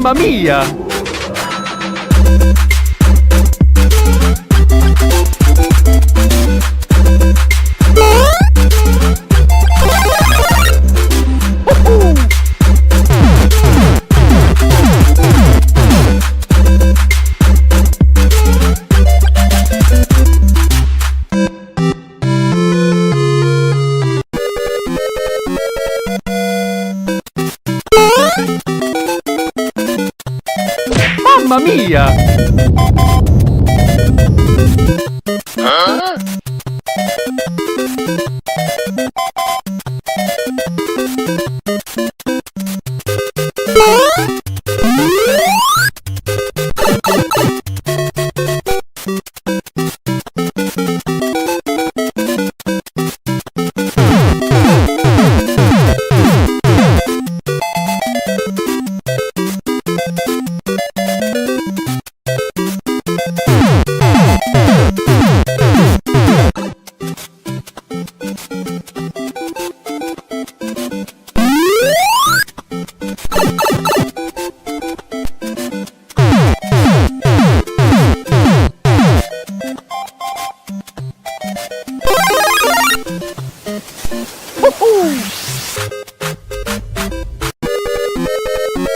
Mamma mia! Mamma mia! Huh?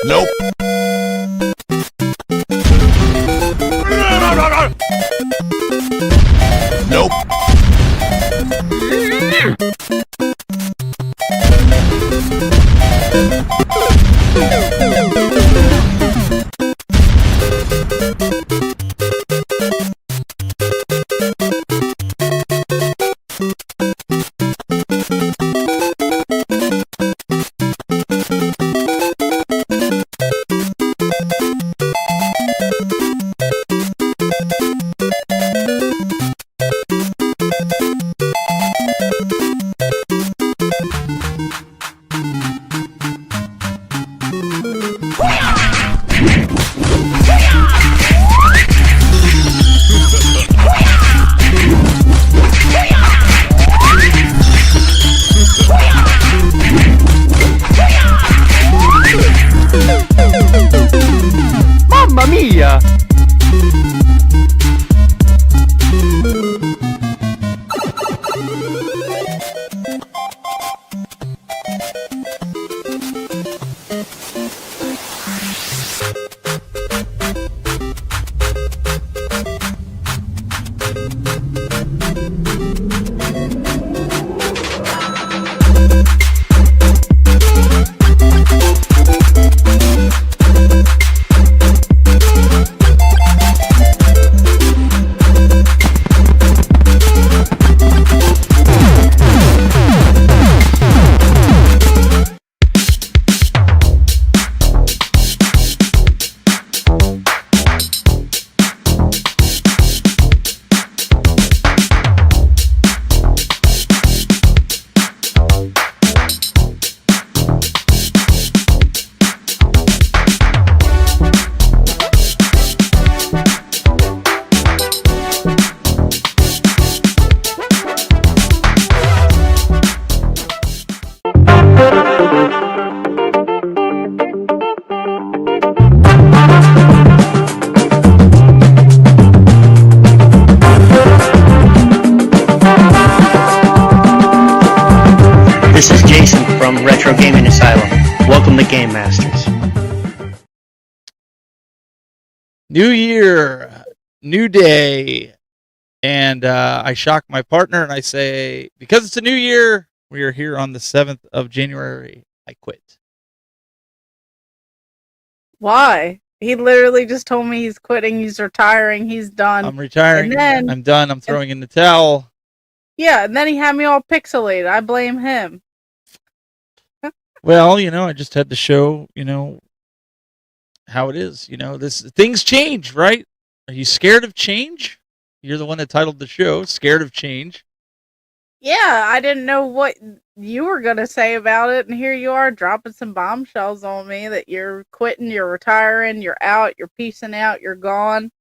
Nope. Nope. Mamma mia! This is Jason from Retro Gaming Asylum. Welcome to Game Masters. New year, new day, and I shock my partner and I say, because it's a new year, we are here on the 7th of January. I quit. Why? He literally just told me he's quitting, he's retiring, he's done. I'm retiring. And then- I'm done. I'm throwing in the towel. Yeah, and then he had me all pixelated. I blame him. Well, I just had to show, how it is. Things change, right? Are you scared of change? You're the one that titled the show, Scared of Change. Yeah, I didn't know what you were going to say about it, and here you are dropping some bombshells on me that you're quitting, you're retiring, you're out, you're peacing out, you're gone.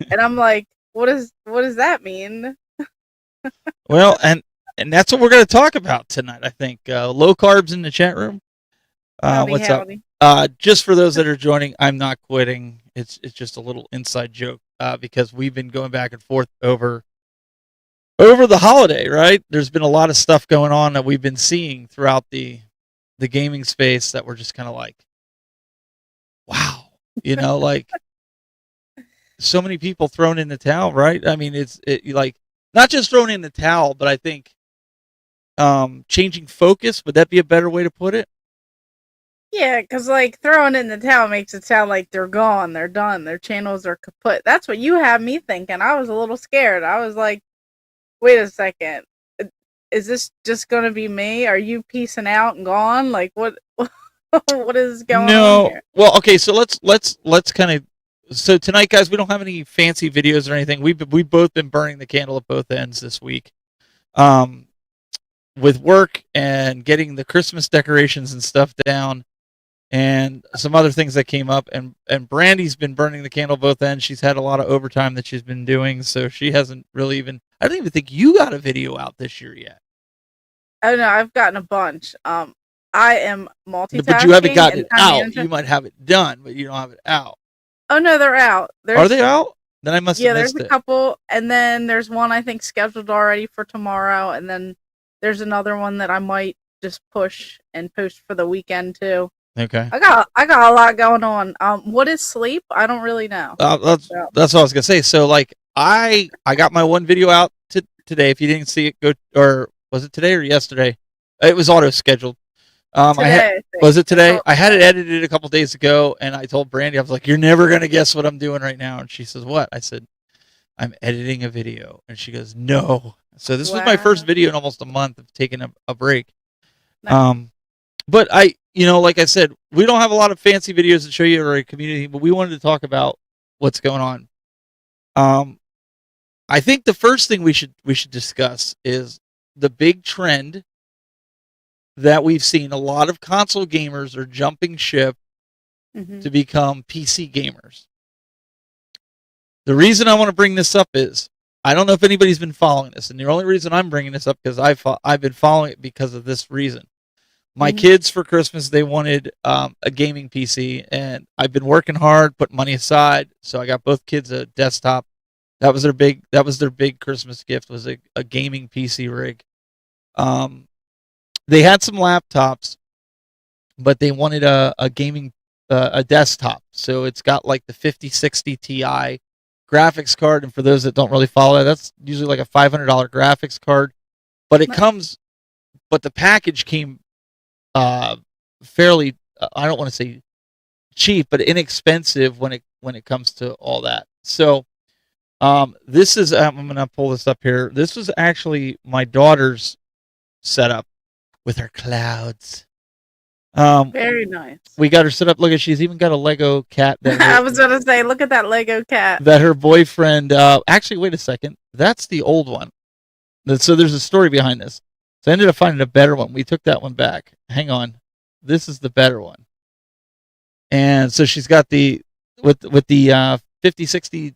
And I'm like, what does that mean? Well, and that's what we're going to talk about tonight, I think. Low carbs in the chat room. Howdy, What's howdy. up? Just for those that are joining, I'm not quitting. It's just a little inside joke because we've been going back and forth over the holiday, right? There's been a lot of stuff going on that we've been seeing throughout the gaming space that we're just kind of like, wow, like so many people thrown in the towel, right? I mean, it's like not just thrown in the towel, but I think changing focus, would that be a better way to put it? Yeah, because like throwing in the towel makes it sound like they're gone, they're done, their channels are kaput. That's what you had me thinking. I was a little scared. I was like, wait a second. Is this just gonna be me? Are you peacing out and gone? Like what what is going on here? Well, okay, so let's kind of so tonight, guys, we don't have any fancy videos or anything. We've both been burning the candle at both ends this week. With work and getting the Christmas decorations and stuff down and some other things that came up, and Brandy's been burning the candle both ends. She's had a lot of overtime that she's been doing, so she hasn't really even, I don't even think you got a video out this year yet. Oh no, I've gotten a bunch. I am multitasking. But you haven't gotten it out. You might have it done, but you don't have it out. Oh no, they're out. Are they out? Then I must have missed it. There's a couple, and then there's one I think scheduled already for tomorrow, and then there's another one that I might just push and post for the weekend too. Okay. I got a lot going on. What is sleep? I don't really know. That's what I was gonna say. So like I got my one video out today. If you didn't see it, go, or was it today or yesterday? It was auto scheduled. Was it today? I had it edited a couple days ago, and I told Brandy, I was like, "You're never gonna guess what I'm doing right now." And she says, "What?" I said, "I'm editing a video." And she goes, "No." So this was my first video in almost a month of taking a break. Nice. But like I said, we don't have a lot of fancy videos to show you or a community, but we wanted to talk about what's going on. I think the first thing we should discuss is the big trend that we've seen. A lot of console gamers are jumping ship to become PC gamers. The reason I want to bring this up is I don't know if anybody's been following this, and the only reason I'm bringing this up because I've been following it because of this reason. My kids for Christmas, they wanted a gaming PC, and I've been working hard, putting money aside, so I got both kids a desktop. That was their big Christmas gift, was a gaming PC rig. They had some laptops, but they wanted a gaming a desktop. So it's got like the 5060 Ti graphics card, and for those that don't really follow, that's usually like a $500 graphics card. But but the package came fairly, I don't want to say cheap, but inexpensive when it comes to all that. So this is, I'm going to pull this up here. This was actually my daughter's setup with her clouds. Very nice. We got her set up. Look at, she's even got a Lego cat. I was going to say, look at that Lego cat. That her boyfriend, actually, wait a second. That's the old one. So there's a story behind this. So I ended up finding a better one. We took that one back. Hang on. This is the better one. And so she's got the, with the 5060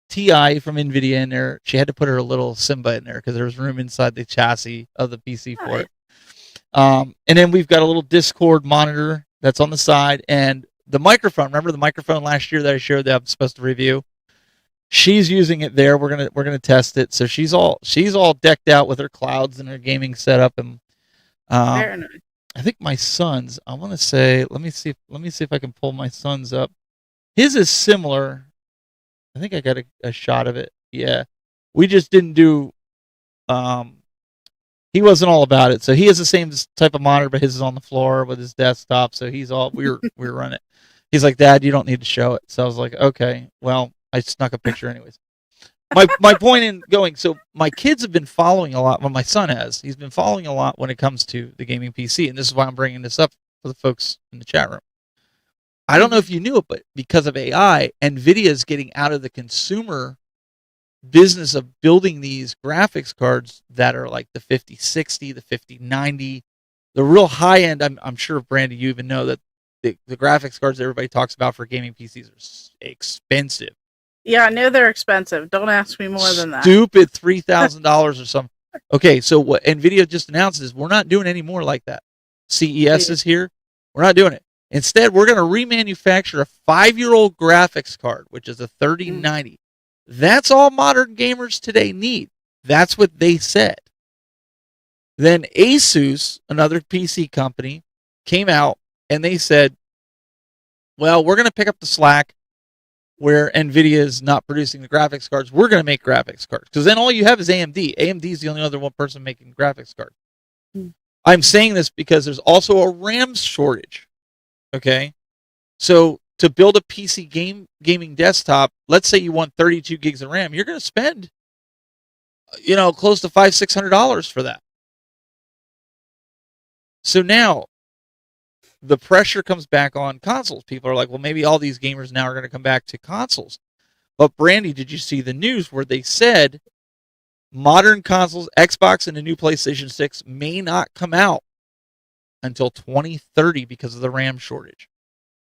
Ti from NVIDIA in there. She had to put her little Simba in there because there was room inside the chassis of the PC for it. And then we've got a little Discord monitor that's on the side, and the microphone. Remember the microphone last year that I showed that I'm supposed to review? She's using it there. We're gonna test it. So she's all decked out with her clouds and her gaming setup. And very nice. I think my son's, I want to say, let me see if I can pull my son's up. His is similar. I think I got a shot of it. Yeah, we just didn't do. He wasn't all about it. So he has the same type of monitor, but his is on the floor with his desktop. So he's all we were running it. He's like, "Dad, you don't need to show it." So I was like, "Okay, well." I snuck a picture anyways. My point in going, so my kids have been following a lot. Well, my son has. He's been following a lot when it comes to the gaming PC, and this is why I'm bringing this up for the folks in the chat room. I don't know if you knew it, but because of AI, NVIDIA is getting out of the consumer business of building these graphics cards that are like the 5060, the 5090, the real high end. I'm sure, Brandy, you even know that the graphics cards everybody talks about for gaming PCs are expensive. Yeah, I know they're expensive. Don't ask me more than that. Stupid $3,000 or something. Okay, so what NVIDIA just announced is we're not doing any more like that. CES is here. We're not doing it. Instead, we're going to remanufacture a 5-year-old graphics card, which is a 3090. That's all modern gamers today need. That's what they said. Then Asus, another PC company, came out and they said, well, we're going to pick up the slack where NVIDIA is not producing the graphics cards. We're going to make graphics cards. Because then all you have is AMD. AMD is the only other one person making graphics cards. I'm saying this because there's also a RAM shortage. Okay? So to build a PC gaming desktop, let's say you want 32 gigs of RAM, you're going to spend, close to $500-$600 for that. So now the pressure comes back on consoles. People are like, well, maybe all these gamers now are going to come back to consoles. But Brandy, did you see the news where they said modern consoles, Xbox and the new PlayStation 6 may not come out until 2030 because of the RAM shortage?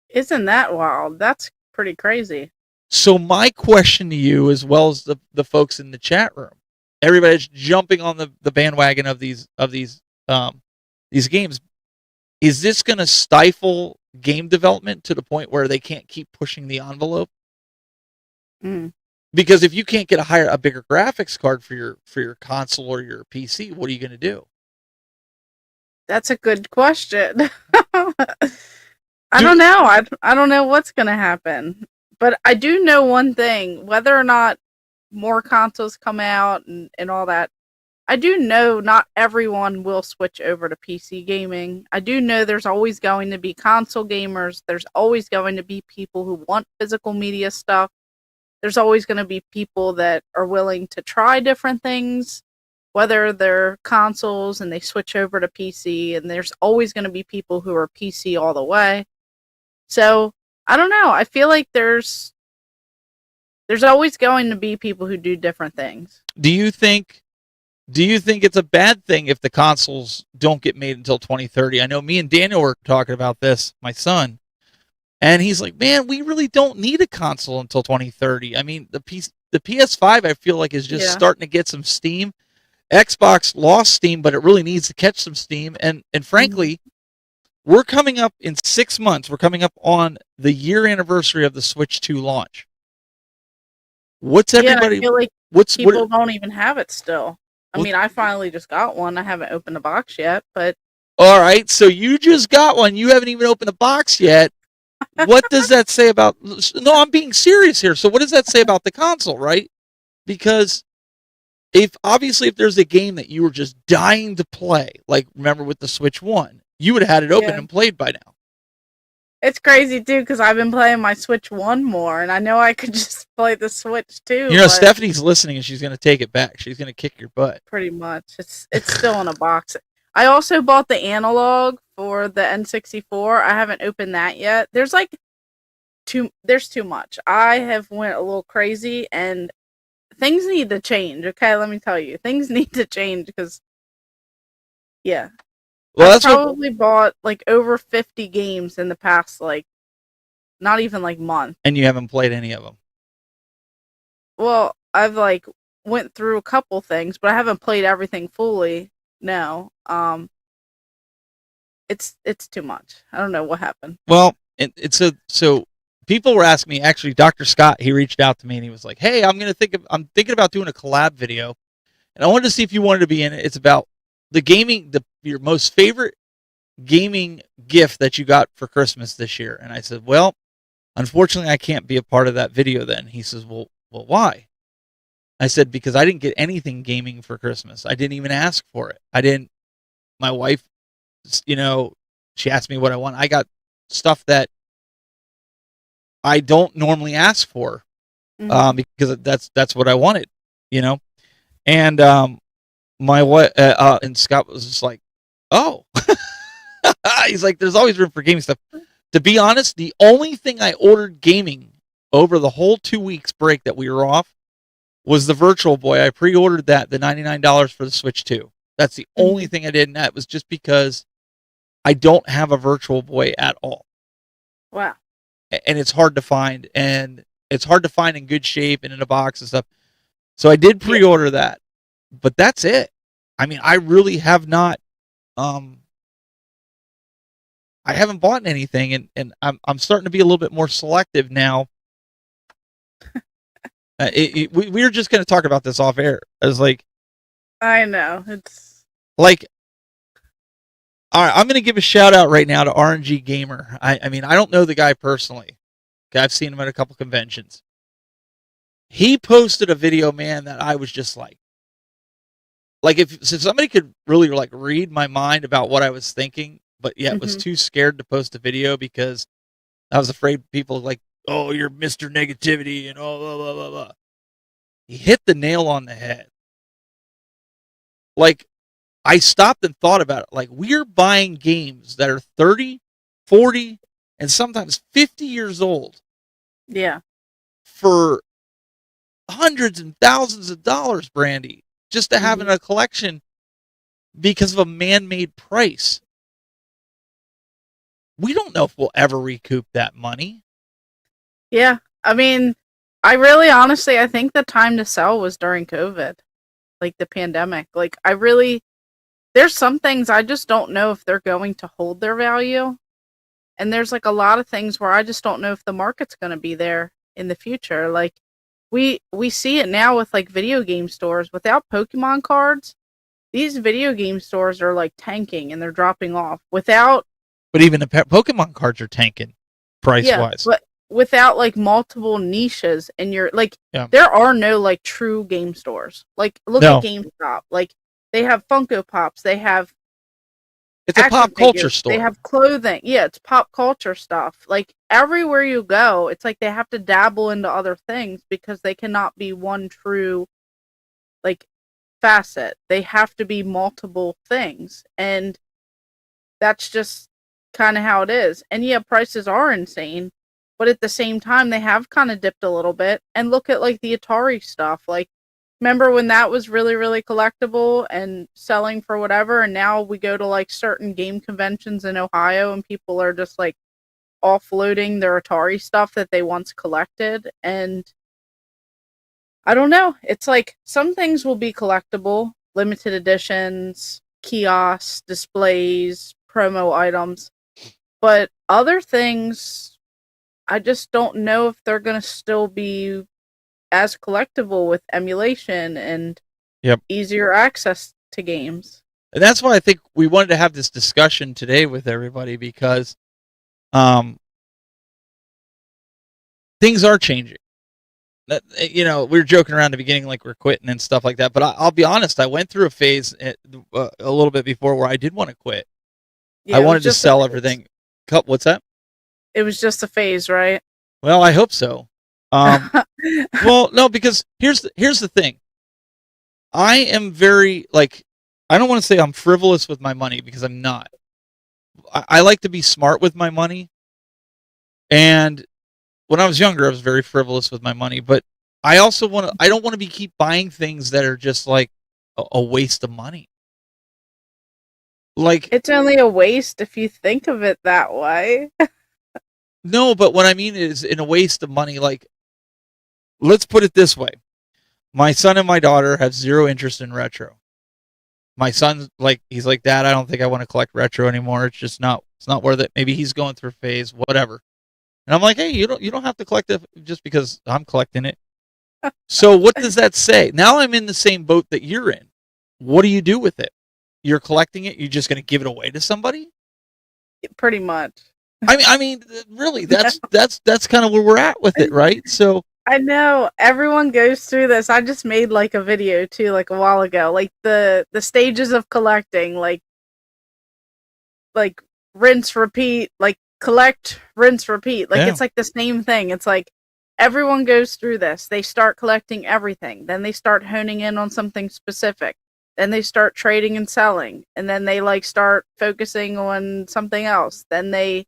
Isn't that wild? That's pretty crazy. So my question to you, as well as the folks in the chat room, everybody's jumping on the bandwagon of these games. Is this going to stifle game development to the point where they can't keep pushing the envelope? Because if you can't get a bigger graphics card for your console or your PC, what are you going to do? That's a good question. I don't know. I don't know what's going to happen. But I do know one thing, whether or not more consoles come out and all that, I do know not everyone will switch over to PC gaming. I do know there's always going to be console gamers. There's always going to be people who want physical media stuff. There's always going to be people that are willing to try different things, whether they're consoles and they switch over to PC. And there's always going to be people who are PC all the way. So I don't know. I feel like there's always going to be people who do different things. Do you think it's a bad thing if the consoles don't get made until 2030? I know me and Daniel were talking about this, my son, and he's like, man, we really don't need a console until 2030. I mean, the PS5, I feel like, is just starting to get some steam. Xbox lost steam, but it really needs to catch some steam. And frankly, we're coming up in 6 months. We're coming up on the year anniversary of the Switch 2 launch. What's everybody? I feel like people don't even have it still. I mean, I finally just got one. I haven't opened the box yet, but... All right, so you just got one. You haven't even opened the box yet. What does that say about... No, I'm being serious here. So what does that say about the console, right? Because if there's a game that you were just dying to play, like remember with the Switch 1, you would have had it open and played by now. It's crazy, too, because I've been playing my Switch 1 more, and I know I could just play the Switch 2. Stephanie's listening, and she's going to take it back. She's going to kick your butt. Pretty much. It's still in a box. I also bought the analog for the N64. I haven't opened that yet. There's too much. I have went a little crazy, and things need to change, okay? Let me tell you. Things need to change, because, well, I probably bought over 50 games in the past, not even month. And you haven't played any of them? Well, I've went through a couple things, but I haven't played everything fully. No. It's too much. I don't know what happened. Well, so people were asking me, actually, Dr. Scott, he reached out to me and he was like, hey, I'm thinking about doing a collab video, and I wanted to see if you wanted to be in it. It's about the gaming, your most favorite gaming gift that you got for Christmas this year. And I said, well, unfortunately, I can't be a part of that video then. He says, well, why? I said, because I didn't get anything gaming for Christmas. I didn't even ask for it. My wife, she asked me what I want. I got stuff that I don't normally ask for, because that's what I wanted, and, my wife, and Scott was just like, oh, he's like, there's always room for gaming stuff. To be honest, the only thing I ordered gaming over the whole 2 weeks break that we were off was the Virtual Boy. I pre-ordered that, the $99 for the Switch 2. That's the only thing I did, and that was just because I don't have a Virtual Boy at all. Wow. And it's hard to find, and it's hard to find in good shape and in a box and stuff. So I did pre-order that. But that's it. I mean, I really have not. I I haven't bought anything, and I'm starting to be a little bit more selective now. We were just going to talk about this off air. I was like, I know it's like, all right, I'm going to give a shout out right now to RNG Gamer. I mean, I don't know the guy personally. I've seen him at a couple conventions. He posted a video, man, that I was just like if somebody could really like read my mind about what I was thinking, but yet was too scared to post a video because I was afraid people like, oh, you're Mr. Negativity and oh, blah, blah, blah, blah. He hit the nail on the head. Like, I stopped and thought about it. Like, we're buying games that are 30, 40, and sometimes 50 years old. Yeah. For hundreds and thousands of dollars, Brandy, just to have in a collection because of a man-made price. We don't know if we'll ever recoup that money. Yeah. I mean, I really honestly, I think the time to sell was during COVID, like the pandemic. Like, there's some things I just don't know if they're going to hold their value. And there's like a lot of things where I just don't know if the market's going to be there in the future. Like, we see it now with like video game stores. Without Pokemon cards, these video game stores are like tanking and they're dropping off. But even the Pokemon cards are tanking price-wise. But without like multiple niches and there are no like true game stores. Like, look at GameStop. Like, they have Funko Pops, they have it's a pop culture store. They have clothing. Yeah, it's pop culture stuff. Like, everywhere you go, it's like they have to dabble into other things because they cannot be one true like facet. They have to be multiple things. And that's just kind of how it is. And yeah, prices are insane. But at the same time, they have kind of dipped a little bit. And look at like the Atari stuff. Like, remember when that was really, really collectible and selling for whatever? And now we go to like certain game conventions in Ohio and people are just like offloading their Atari stuff that they once collected. And I don't know. It's like some things will be collectible, limited editions, kiosks, displays, promo items. But other things, I just don't know if they're going to still be as collectible with emulation and easier access to games. And that's why I think we wanted to have this discussion today with everybody because things are changing. You know, we were joking around at the beginning like we're quitting and stuff like that. But I'll be honest, I went through a phase a little bit before where I did want to quit. Yeah, I wanted to sell everything. What's that? It was just a phase, right? Well, I hope so. Well, no, because here's the thing. I am very like, I don't want to say I'm frivolous with my money because I'm not. I like to be smart with my money. And when I was younger, I was very frivolous with my money. But I also I don't want to keep buying things that are just like a waste of money. Like, it's only a waste if you think of it that way. No, but what I mean is in a waste of money, like, let's put it this way. My son and my daughter have zero interest in retro. My son's like, he's like, Dad, I don't think I want to collect retro anymore. It's just not worth it. Maybe he's going through a phase, whatever. And I'm like, hey, you don't have to collect it just because I'm collecting it. So what does that say? Now I'm in the same boat that you're in. What do you do with it? You're collecting it. You're just going to give it away to somebody? Pretty much. I mean, really, that's kind of where we're at with it, right? So I know everyone goes through this. I just made like a video too, like a while ago, like the stages of collecting, like rinse, repeat, like collect, rinse, repeat. Like It's like the same thing. It's like everyone goes through this. They start collecting everything, then they start honing in on something specific. Then they start trading and selling, and then they like start focusing on something else. Then they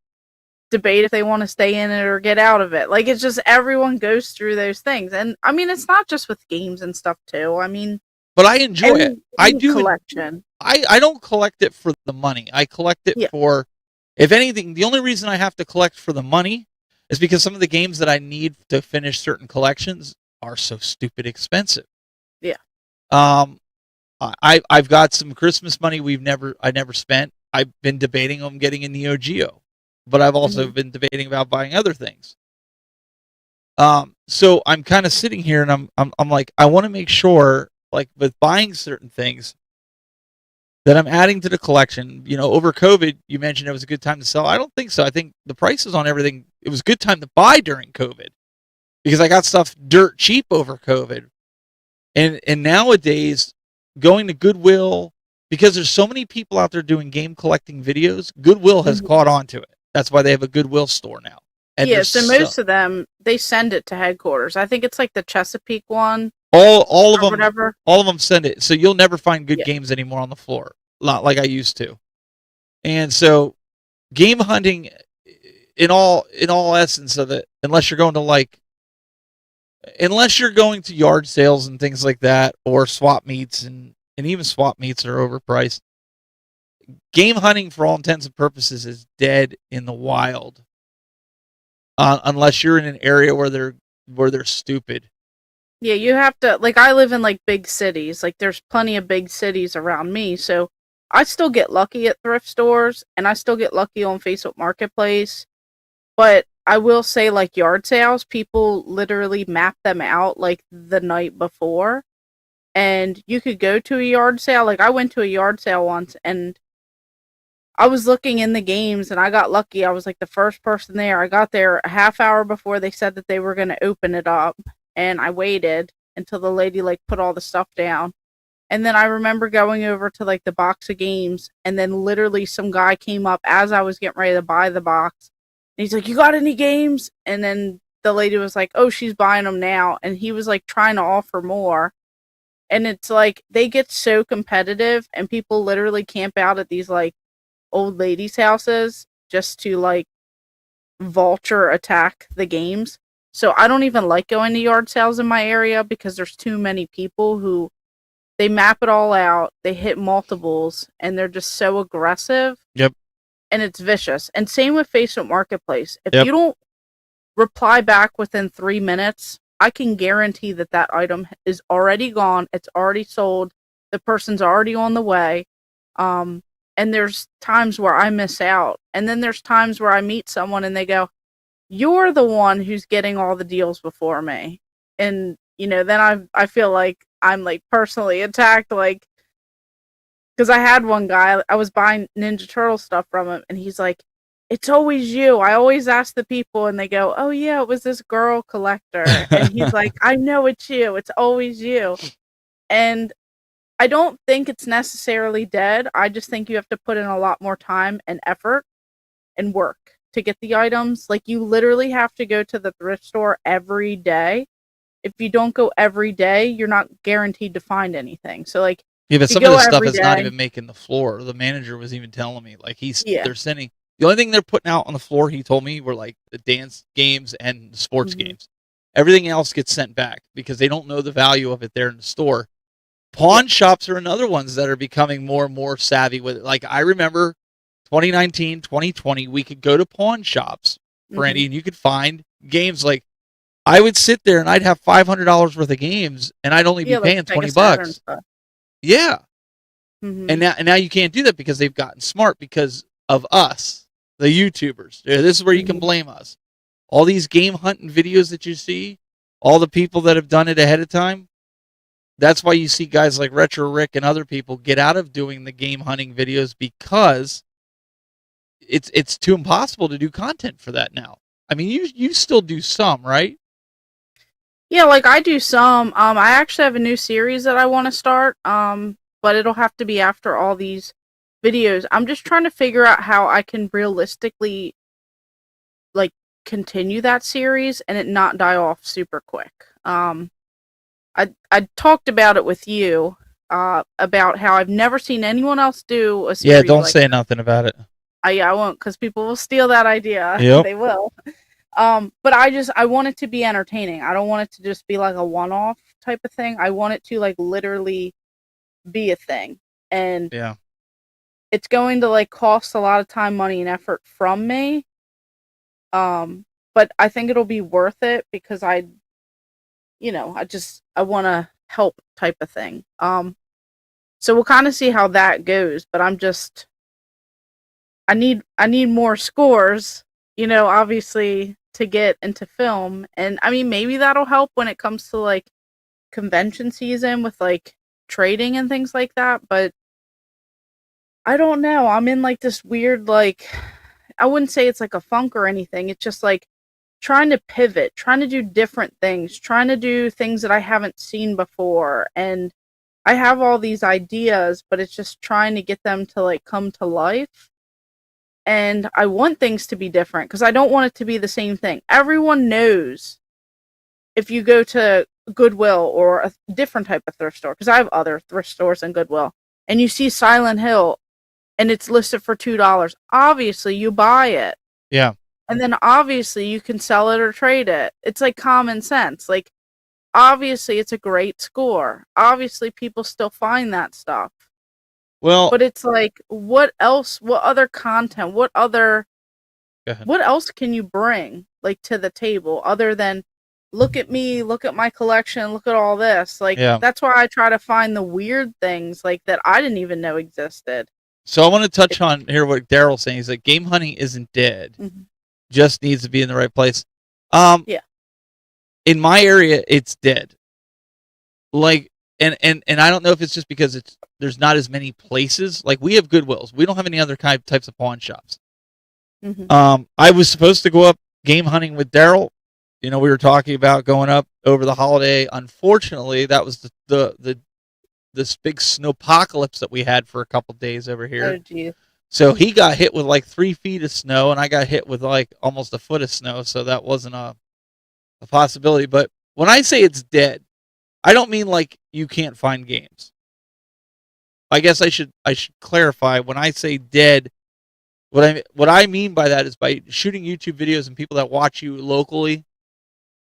debate if they want to stay in it or get out of it. Like, it's just everyone goes through those things. And I mean, it's not just with games and stuff too. I mean, but I enjoy it. I do collection. I don't collect it for the money. I collect it for, if anything, the only reason I have to collect for the money is because some of the games that I need to finish certain collections are so stupid expensive. Yeah. I've got some Christmas money I never spent. I've been debating on getting a Neo Geo. but I've also been debating about buying other things. So I'm kind of sitting here and I'm like, I want to make sure, like with buying certain things, that I'm adding to the collection. You know, over COVID, you mentioned it was a good time to sell. I don't think so. I think the prices on everything, it was a good time to buy during COVID because I got stuff dirt cheap over COVID. And nowadays, going to Goodwill, because there's so many people out there doing game collecting videos, Goodwill has caught on to it. That's why they have a Goodwill store now. And yeah, so most of them, they send it to headquarters. I think it's like the Chesapeake one. All of them, whatever. all of them send it. So you'll never find good games anymore on the floor, not like I used to. And so, game hunting, in all essence of it, unless you're going to yard sales and things like that, or swap meets, and even swap meets are overpriced. Game hunting, for all intents and purposes, is dead in the wild, unless you're in an area where they're stupid. Yeah, you have to, like, I live in like big cities. Like, there's plenty of big cities around me, so I still get lucky at thrift stores, and I still get lucky on Facebook Marketplace. But I will say, like, yard sales, people literally map them out like the night before. And you could go to a yard sale. Like, I went to a yard sale once and I was looking in the games and I got lucky. I was like the first person there. I got there a half hour before they said that they were going to open it up. And I waited until the lady like put all the stuff down. And then I remember going over to like the box of games, and then literally some guy came up as I was getting ready to buy the box. And he's like, "You got any games?" And then the lady was like, "Oh, she's buying them now." And he was like trying to offer more. And it's like they get so competitive, and people literally camp out at these like old ladies' houses just to like vulture attack the games. So I don't even like going to yard sales in my area because there's too many people who they map it all out, they hit multiples, and they're just so aggressive. Yep. And it's vicious. And same with Facebook Marketplace. If you don't reply back within 3 minutes, I can guarantee that that item is already gone. It's already sold. The person's already on the way. And there's times where I miss out. And then there's times where I meet someone and they go, "You're the one who's getting all the deals before me." And, you know, then I feel like I'm like personally attacked, like, because I had one guy, I was buying Ninja Turtle stuff from him, and he's like, "It's always you. I always ask the people," and they go, "Oh yeah, it was this girl collector." And he's like, "I know it's you. It's always you." And I don't think it's necessarily dead. I just think you have to put in a lot more time and effort and work to get the items. Like, you literally have to go to the thrift store every day. If you don't go every day, you're not guaranteed to find anything. So, like, yeah, but some of the stuff is not even making the floor. The manager was even telling me, like, they're sending, the only thing they're putting out on the floor, he told me, were like the dance games and sports games. Everything else gets sent back because they don't know the value of it there in the store. Pawn shops are another ones that are becoming more and more savvy with it. Like, I remember 2019, 2020, we could go to pawn shops, Brandy, and you could find games. Like, I would sit there and I'd have $500 worth of games, and I'd only be paying $20. Yeah. And now you can't do that because they've gotten smart because of us, the YouTubers. This is where you can blame us. All these game hunting videos that you see, all the people that have done it ahead of time, that's why you see guys like Retro Rick and other people get out of doing the game hunting videos, because it's too impossible to do content for that now. I mean, you still do some, right? Yeah, like I do some. I actually have a new series that I want to start. But it'll have to be after all these videos. I'm just trying to figure out how I can realistically like continue that series and it not die off super quick. I talked about it with you, about how I've never seen anyone else do a series. Yeah, don't say nothing about it. I won't, because people will steal that idea. Yep. They will. But I want it to be entertaining. I don't want it to just be like a one-off type of thing. I want it to like literally be a thing. And it's going to like cost a lot of time, money, and effort from me. But I think it'll be worth it because I want to help type of thing. So we'll kind of see how that goes, but I'm just I need more scores, obviously to get into film. And I mean, maybe that'll help when it comes to like convention season with like trading and things like that, but I don't know. I'm in like this weird like I wouldn't say it's like a funk or anything. It's just like trying to pivot, trying to do different things, trying to do things that I haven't seen before. And I have all these ideas, but it's just trying to get them to like come to life. And I want things to be different because I don't want it to be the same thing. Everyone knows if you go to Goodwill or a different type of thrift store, because I have other thrift stores than Goodwill, and you see Silent Hill and it's listed for $2, obviously you buy it. Yeah. And then obviously you can sell it or trade it. It's like common sense. Like, obviously it's a great score. Obviously people still find that stuff. Well, but it's like, what else? What other content? What else can you bring like to the table other than look at me, look at my collection, look at all this? Like, that's why I try to find the weird things like that I didn't even know existed. So I want to touch on here what Daryl's saying. He's like, game hunting isn't dead. Mm-hmm. Just needs to be in the right place. Yeah. In my area, it's dead. Like, and I don't know if it's just because there's not as many places. Like, we have Goodwills. We don't have any other types of pawn shops. Mm-hmm. I was supposed to go up game hunting with Daryl. We were talking about going up over the holiday. Unfortunately, that was this big snowpocalypse that we had for a couple days over here. Oh, geez. So he got hit with like 3 feet of snow, and I got hit with like almost a foot of snow. So that wasn't a possibility. But when I say it's dead, I don't mean like you can't find games. I guess I should clarify. When I say dead, what I mean by that is by shooting YouTube videos and people that watch you locally,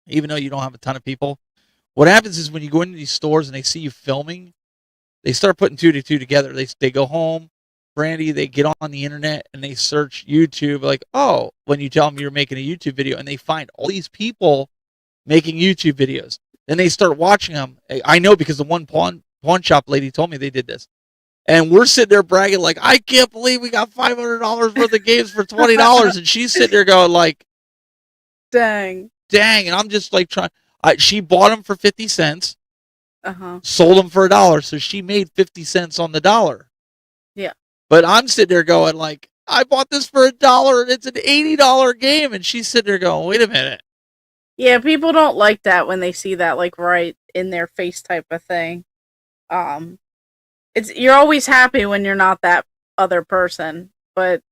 even though you don't have a ton of people. What happens is when you go into these stores and they see you filming, they start putting 2 to 2 together. They go home, Brandy, they get on the internet and they search YouTube, like, oh, when you tell them you're making a YouTube video, and they find all these people making YouTube videos. Then they start watching them. I know because the one pawn shop lady told me they did this. And we're sitting there bragging like, I can't believe we got $500 worth of games for $20. And she's sitting there going like, dang. And I'm just like she bought them for 50 cents, sold them for $1. So she made 50 cents on the dollar. Yeah. But I'm sitting there going like, I bought this for $1 and it's an $80 game. And she's sitting there going, wait a minute. Yeah, people don't like that when they see that like right in their face type of thing. You're always happy when you're not that other person, but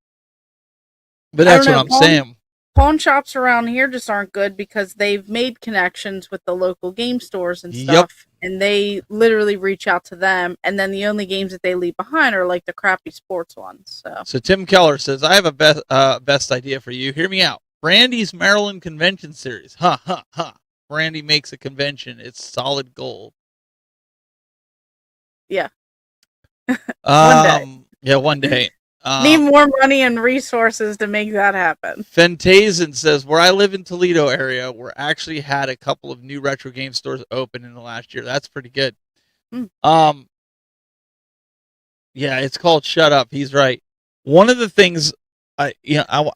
that's what I'm saying. Pawn shops around here just aren't good because they've made connections with the local game stores and stuff, and they literally reach out to them, and then the only games that they leave behind are like the crappy sports ones. So Tim Keller says, I have a best idea for you. Hear me out. Brandy's Maryland Convention Series. Brandy makes a convention. It's solid gold. Yeah. One day. Yeah, one day. Need more money and resources to make that happen. Fentazen says, where I live in Toledo area, we're actually had a couple of new retro game stores open in the last year. That's pretty good. Yeah, it's called Shut Up. He's right. One of the things I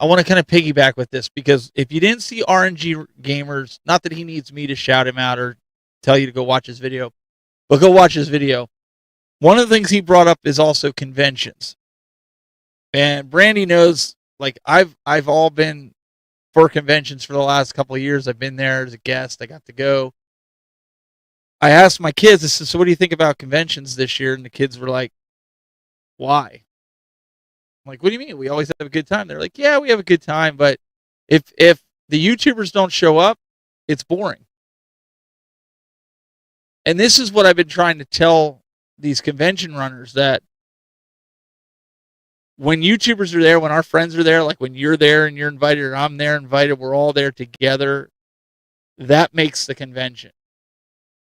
want to kind of piggyback with this, because if you didn't see RNG Gamers, not that he needs me to shout him out or tell you to go watch his video, but go watch his video. One of the things he brought up is also conventions. And Brandy knows, like, I've all been for conventions for the last couple of years. I've been there as a guest. I got to go. I asked my kids, I said, so what do you think about conventions this year? And the kids were like, why? I'm like, what do you mean? We always have a good time. They're like, yeah, we have a good time. But if the YouTubers don't show up, it's boring. And this is what I've been trying to tell these convention runners, that when YouTubers are there, when our friends are there, like when you're there and you're invited, or I'm there invited, we're all there together, that makes the convention.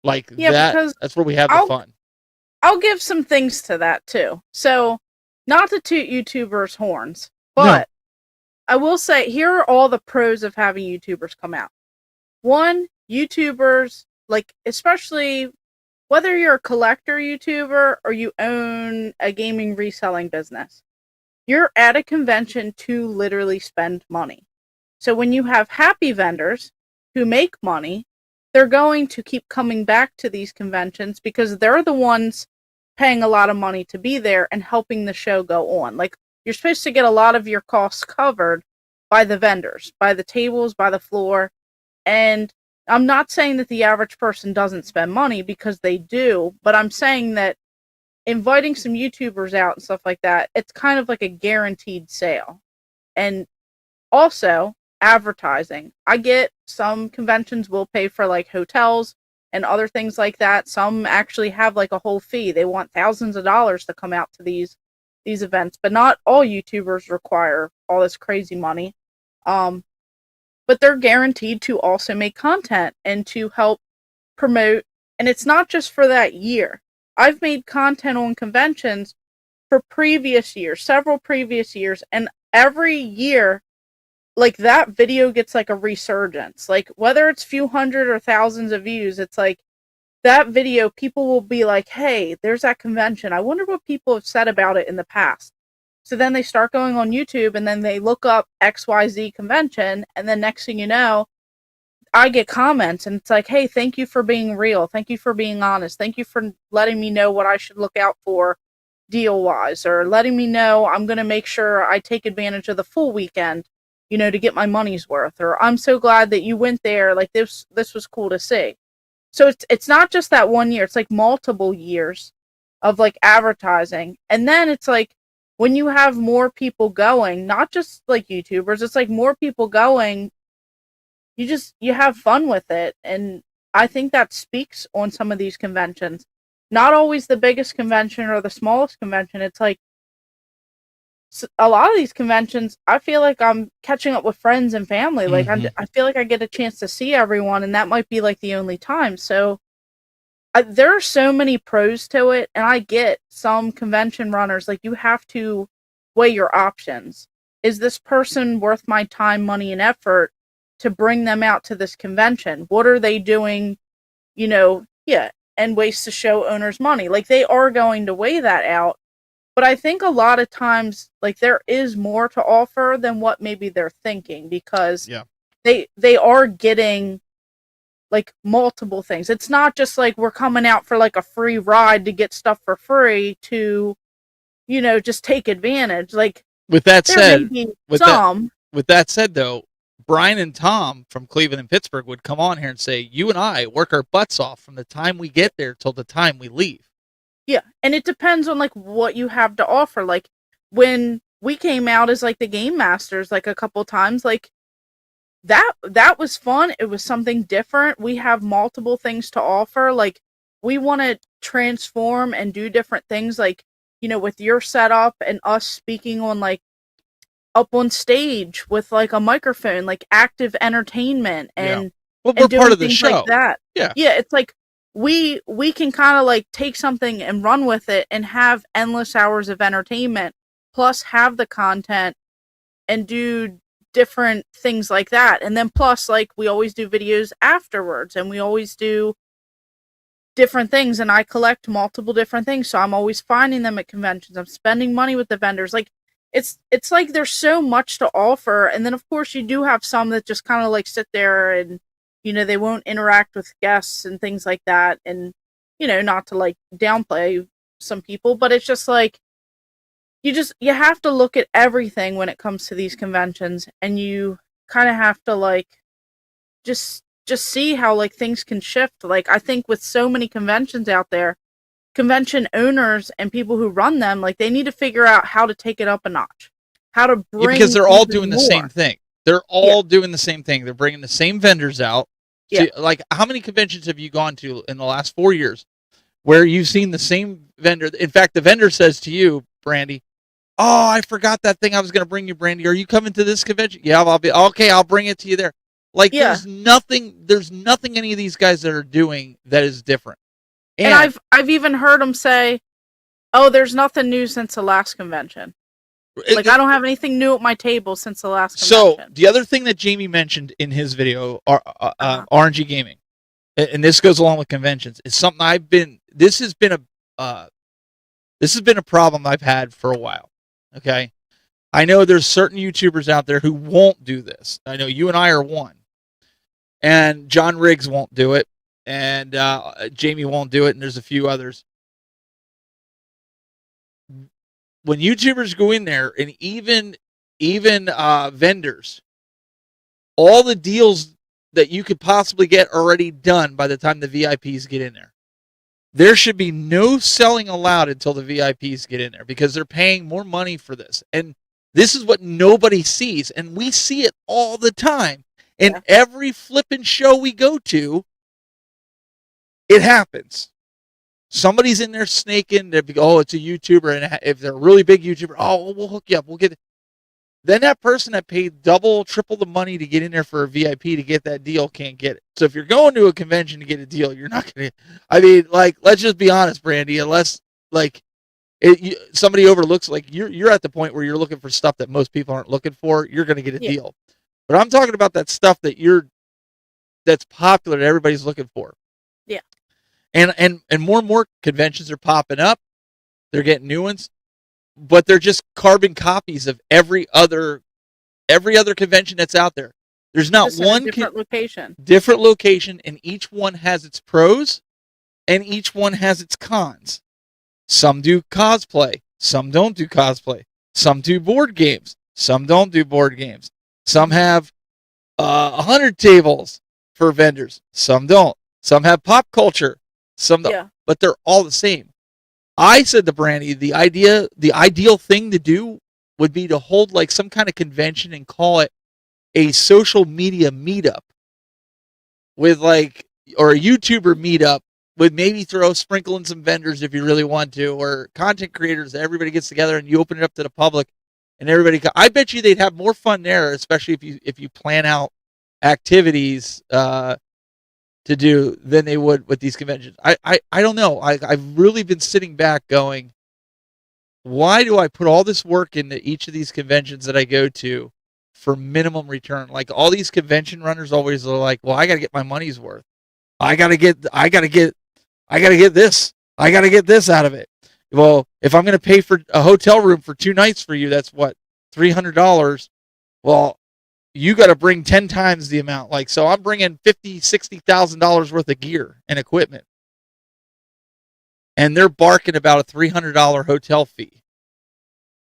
Like, that's where we have the fun. I'll give some things to that too. So, not to toot YouTubers' horns, but I will say, here are all the pros of having YouTubers come out. One, YouTubers, like, especially whether you're a collector YouTuber or you own a gaming reselling business, You're at a convention to literally spend money. So when you have happy vendors who make money, they're going to keep coming back to these conventions because they're the ones paying a lot of money to be there and helping the show go on. Like, you're supposed to get a lot of your costs covered by the vendors, by the tables, by the floor. And I'm not saying that the average person doesn't spend money, because they do, but I'm saying that inviting some YouTubers out and stuff like that, it's kind of like a guaranteed sale. And also, advertising. I get some conventions will pay for like hotels and other things like that. Some actually have like a whole fee. They want thousands of dollars to come out to these events, but not all YouTubers require all this crazy money. But they're guaranteed to also make content and to help promote. And it's not just for that year. I've made content on conventions for previous years, several previous years, and every year, like, that video gets like a resurgence. Like, whether it's few hundred or thousands of views, it's like that video, people will be like, hey, there's that convention. I wonder what people have said about it in the past. So then they start going on YouTube and then they look up XYZ convention, and then next thing you know, I get comments and it's like, hey, thank you for being real. Thank you for being honest. Thank you for letting me know what I should look out for deal wise, or letting me know I'm going to make sure I take advantage of the full weekend, to get my money's worth, or I'm so glad that you went there. Like, this was cool to see. So it's not just that one year. It's like multiple years of like advertising. And then it's like, when you have more people going, not just like YouTubers, it's like more people going, you have fun with it. And I think that speaks on some of these conventions. Not always the biggest convention or the smallest convention. It's like, a lot of these conventions, I feel like I'm catching up with friends and family. Like, I feel like I get a chance to see everyone, and that might be like the only time. So there are so many pros to it, and I get some convention runners, like, you have to weigh your options. Is this person worth my time, money, and effort to bring them out to this convention? What are they doing, and waste the show owners' money? Like, they are going to weigh that out. But I think a lot of times, like, there is more to offer than what maybe they're thinking, because they are getting like multiple things. It's not just like we're coming out for like a free ride to get stuff for free to, just take advantage. Like, with that said, with that said though, Brian and Tom from Cleveland and Pittsburgh would come on here and say, you and I work our butts off from the time we get there till the time we leave. Yeah, and it depends on like what you have to offer. Like, when we came out as like the game masters like a couple times, like that was fun. It was something different. We have multiple things to offer. Like, we want to transform and do different things, like, with your setup and us speaking on like up on stage with like a microphone, like active entertainment, and well, we're doing part of the things show. like that. Yeah, it's like we can kind of like take something and run with it and have endless hours of entertainment, plus have the content and do different things like that. And then plus, like, we always do videos afterwards, and we always do different things, and I collect multiple different things, so I'm always finding them at conventions. I'm spending money with the vendors. Like, it's like there's so much to offer. And then of course you do have some that just kind of like sit there and they won't interact with guests and things like that. And, not to like downplay some people, but it's just like, you have to look at everything when it comes to these conventions, and you kind of have to like, just see how like things can shift. Like, I think with so many conventions out there, convention owners and people who run them, like, they need to figure out how to take it up a notch, how to bring because they're all doing more. the same thing. They're all doing the same thing. They're bringing the same vendors out. Like, how many conventions have you gone to in the last 4 years where you've seen the same vendor? In fact, the vendor says to you, Brandy, oh, I forgot that thing I was going to bring you, Brandy. Are you coming to this convention? Yeah, I'll be okay. I'll bring it to you there. Like, there's nothing any of these guys that are doing that is different. And I've even heard them say, oh, there's nothing new since the last convention. Like, I don't have anything new at my table since the last convention. So, the other thing that Jamie mentioned in his video, RNG Gaming, and this goes along with conventions, is something this has been a problem I've had for a while. Okay? I know there's certain YouTubers out there who won't do this. I know you and I are one. And John Riggs won't do it. And Jamie won't do it. And there's a few others. When YouTubers go in there, and even vendors, all the deals that you could possibly get are already done by the time the VIPs get in there. There should be no selling allowed until the VIPs get in there, because they're paying more money for this. And this is what nobody sees. And we see it all the time. And every flipping show we go to, it happens. Somebody's in there snaking. Oh, it's a YouTuber. And if they're a really big YouTuber, oh, we'll hook you up. We'll get it. Then that person that paid double, triple the money to get in there for a VIP to get that deal can't get it. So if you're going to a convention to get a deal, you're not going to. I mean, like, let's just be honest, Brandy. Unless, like, somebody overlooks, like, you're at the point where you're looking for stuff that most people aren't looking for, you're going to get a deal. But I'm talking about that stuff that's popular that everybody's looking for. Yeah. And more conventions are popping up. They're getting new ones, but they're just carbon copies of every other convention that's out there. There's not just one different location. Different location, and each one has its pros and each one has its cons. Some do cosplay, some don't do cosplay. Some do board games, some don't do board games. Some have 100 tables for vendors, some don't. Some have pop culture, some don't. Yeah. But they're all the same. I said to Brandy, the ideal thing to do would be to hold like some kind of convention and call it a social media meetup with like, or a YouTuber meetup with maybe sprinkle in some vendors if you really want to, or content creators. Everybody gets together and you open it up to the public and everybody. I bet you they'd have more fun there, especially if you plan out activities to do than they would with these conventions. I don't know. I've really been sitting back going, why do I put all this work into each of these conventions that I go to for minimum return? Like, all these convention runners always are like, well, I got to get my money's worth. I got to get this. I got to get this out of it. Well, if I'm going to pay for a hotel room for 2 nights for you, that's what, $300. Well, you got to bring 10 times the amount. Like, so I'm bringing $50,000-$60,000 worth of gear and equipment, and they're barking about a $300 hotel fee.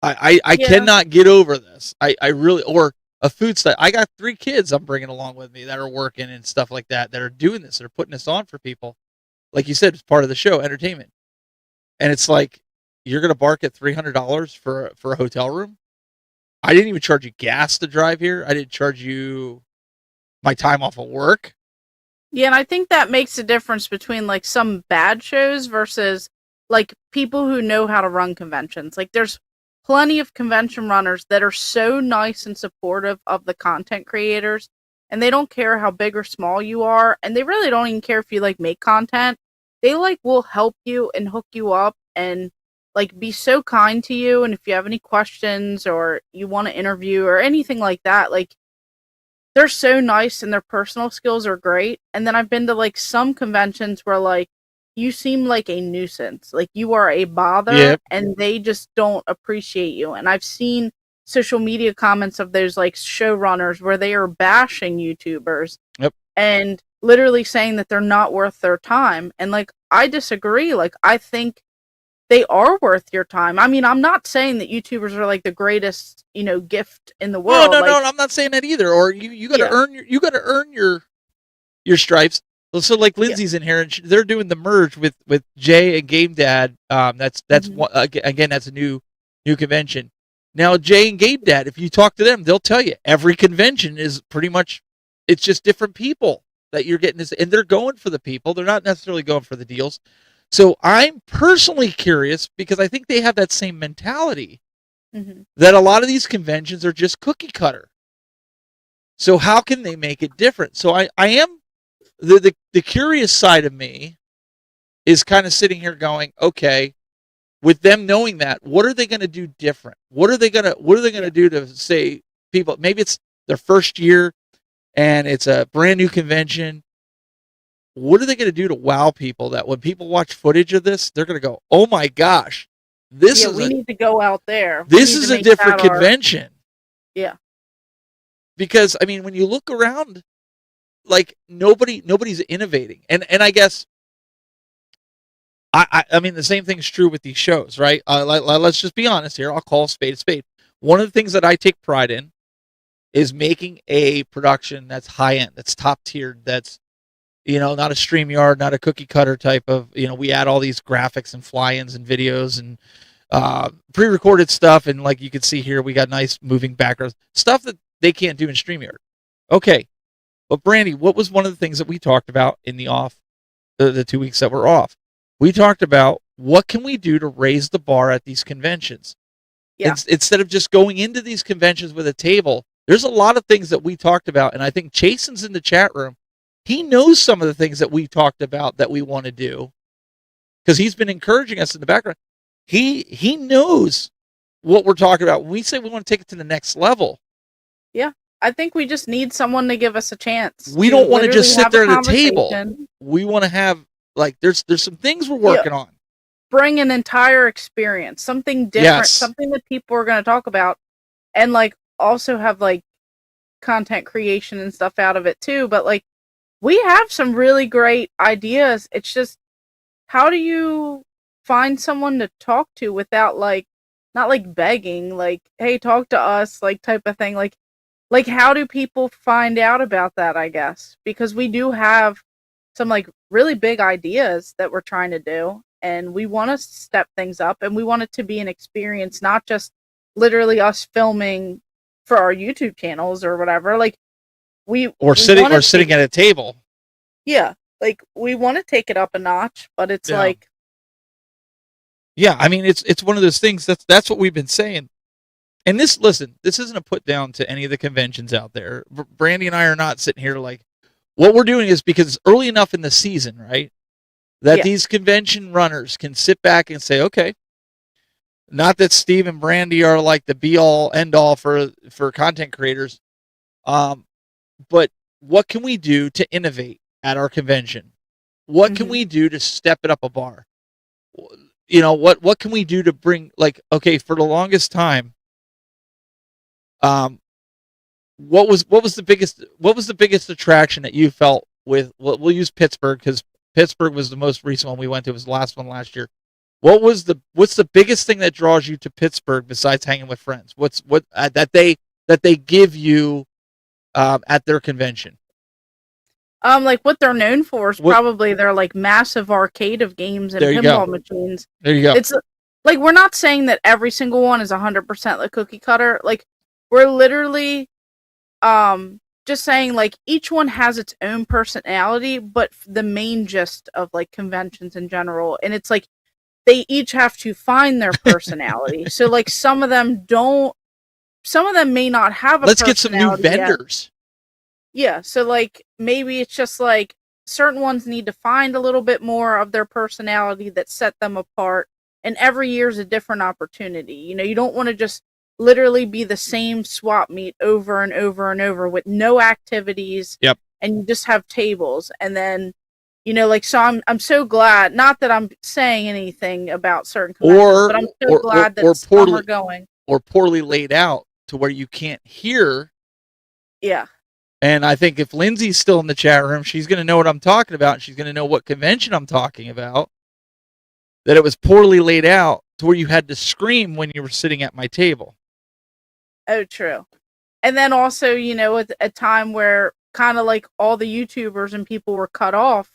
I cannot get over this. I really, or a food stuff. I got 3 kids I'm bringing along with me that are working and stuff like that are doing this. They're putting this on for people. Like you said, it's part of the show, entertainment. And it's like, you're going to bark at $300 for a hotel room? I didn't even charge you gas to drive here. I didn't charge you my time off of work. Yeah, and I think that makes a difference between like some bad shows versus like people who know how to run conventions. Like, there's plenty of convention runners that are so nice and supportive of the content creators, and they don't care how big or small you are, and they really don't even care if you like make content. They like will help you and hook you up and like be so kind to you. And if you have any questions or you want to interview or anything like that, like, they're so nice and their personal skills are great. And then I've been to like some conventions where like you seem like a nuisance, like you are a bother, and they just don't appreciate you. And I've seen social media comments of those like showrunners where they are bashing YouTubers and literally saying that they're not worth their time. And like, I disagree. Like, I think they are worth your time. I mean, I'm not saying that YouTubers are like the greatest, gift in the world. No, I'm not saying that either. Or you got to earn your stripes. So like Lindsay's in here, and they're doing the merge with Jay and Game Dad. That's again, that's a new convention. Now, Jay and Game Dad, if you talk to them, they'll tell you every convention is pretty much, it's just different people that you're getting this, and they're going for the people. They're not necessarily going for the deals. So I'm personally curious, because I think they have that same mentality, that a lot of these conventions are just cookie cutter. So how can they make it different? So I am, the curious side of me is kind of sitting here going, okay, with them knowing that, what are they going to do different? What are they going to do to say people, maybe it's their first year and it's a brand new convention. What are they going to do to wow people that when people watch footage of this, they're going to go, oh my gosh, This Yeah, is we a need to go out there. this is a different convention. Yeah. Because I mean, when you look around, like nobody's innovating, and I guess I mean the same thing's true with these shows, right? Let's just be honest here. I'll call a spade a spade. One of the things that I take pride in is making a production that's high end, that's top tiered, that's not a StreamYard, not a cookie cutter type of, we add all these graphics and fly-ins and videos and pre-recorded stuff, and like you can see here, we got nice moving backgrounds, stuff that they can't do in StreamYard. Okay, but Brandy, what was one of the things that we talked about in the 2 weeks that we're off? We talked about what can we do to raise the bar at these conventions. Yeah. Instead of just going into these conventions with a table, there's a lot of things that we talked about, and I think Jason's in the chat room. He knows some of the things that we talked about that we want to do because he's been encouraging us in the background. He knows what we're talking about when we say we want to take it to the next level. Yeah, I think we just need someone to give us a chance. We don't want to just sit there at a table. conversation. We want to have, like, there's some things we're working on. Bring an entire experience, something different, Yes. something that people are going to talk about, and like also have like content creation and stuff out of it too. But like, we have some really great ideas. It's just, how do you find someone to talk to without like, not like begging, like, hey, talk to us, like type of thing. Like how do people find out about that, I guess? Because we do have some like really big ideas that we're trying to do, and we want to step things up, and we want it to be an experience, not just literally us filming for our YouTube channels or whatever. Like sitting at a table. Yeah, like we want to take it up a notch, but it's like, yeah, I mean it's one of those things that's what we've been saying. And this isn't a put down to any of the conventions out there. Brandy and I are not sitting here like, what we're doing is because it's early enough in the season, right? That these convention runners can sit back and say, okay, not that Steve and Brandy are like the be all end all for content creators, but what can we do to innovate at our convention? What can we do to step it up a bar? What can we do to bring, like, okay, for the longest time, what was the biggest attraction that you felt with? We'll use Pittsburgh because Pittsburgh was the most recent one we went to. It was the last one last year. What's the biggest thing that draws you to Pittsburgh besides hanging with friends? What that they give you at their convention? Like what they're known for is probably their like massive arcade of games and pinball machines. There you go. It's like, we're not saying that every single one is 100% like cookie cutter. Like, we're literally just saying like each one has its own personality, but the main gist of like conventions in general, and it's like they each have to find their personality. So like some of them may not have a Let's get some new vendors. Yeah, so like maybe it's just like certain ones need to find a little bit more of their personality that set them apart, and every year's a different opportunity. You don't want to just literally be the same swap meet over and over and over with no activities. Yep. And you just have tables, and then so I'm so glad, not that I'm saying anything about certain conventions, but I'm so glad that some are going. Or poorly laid out to where you can't hear. Yeah. And I think if Lindsay's still in the chat room, she's going to know what I'm talking about. And she's going to know what convention I'm talking about. That it was poorly laid out to where you had to scream when you were sitting at my table. Oh, true. And then also, at a time where kind of like all the YouTubers and people were cut off.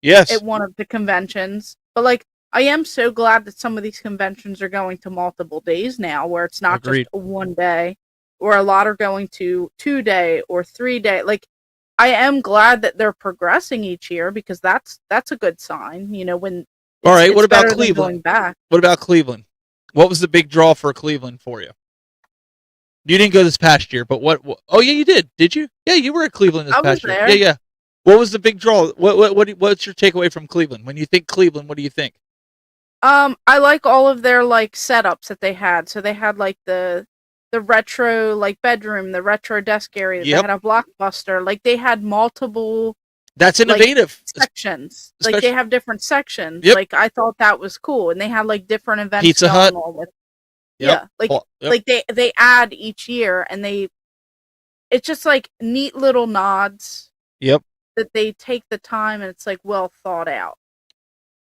Yes. At one of the conventions. But like, I am so glad that some of these conventions are going to multiple days now, where it's not just a one day, or a lot are going to 2 day or 3 day. Like, I am glad that they're progressing each year, because that's a good sign. When all right, what about Cleveland? Back. What about Cleveland? What was the big draw for Cleveland for you? You didn't go this past year, but what? Oh yeah, you did. Did you? Yeah, you were at Cleveland this past year. Yeah. What was the big draw? What's your takeaway from Cleveland? When you think Cleveland, what do you think? I like all of their like setups that they had. So they had like the retro like bedroom, the retro desk area. They had a blockbuster. Like, they had multiple That's innovative. sections. Like Especially- they have different sections. Yep. Like I thought that was cool, and they had like different events. Pizza going Hut. on with. Yep. Yeah, like Yep. like they add each year, and it's just like neat little nods. Yep. That they take the time, and it's like well thought out.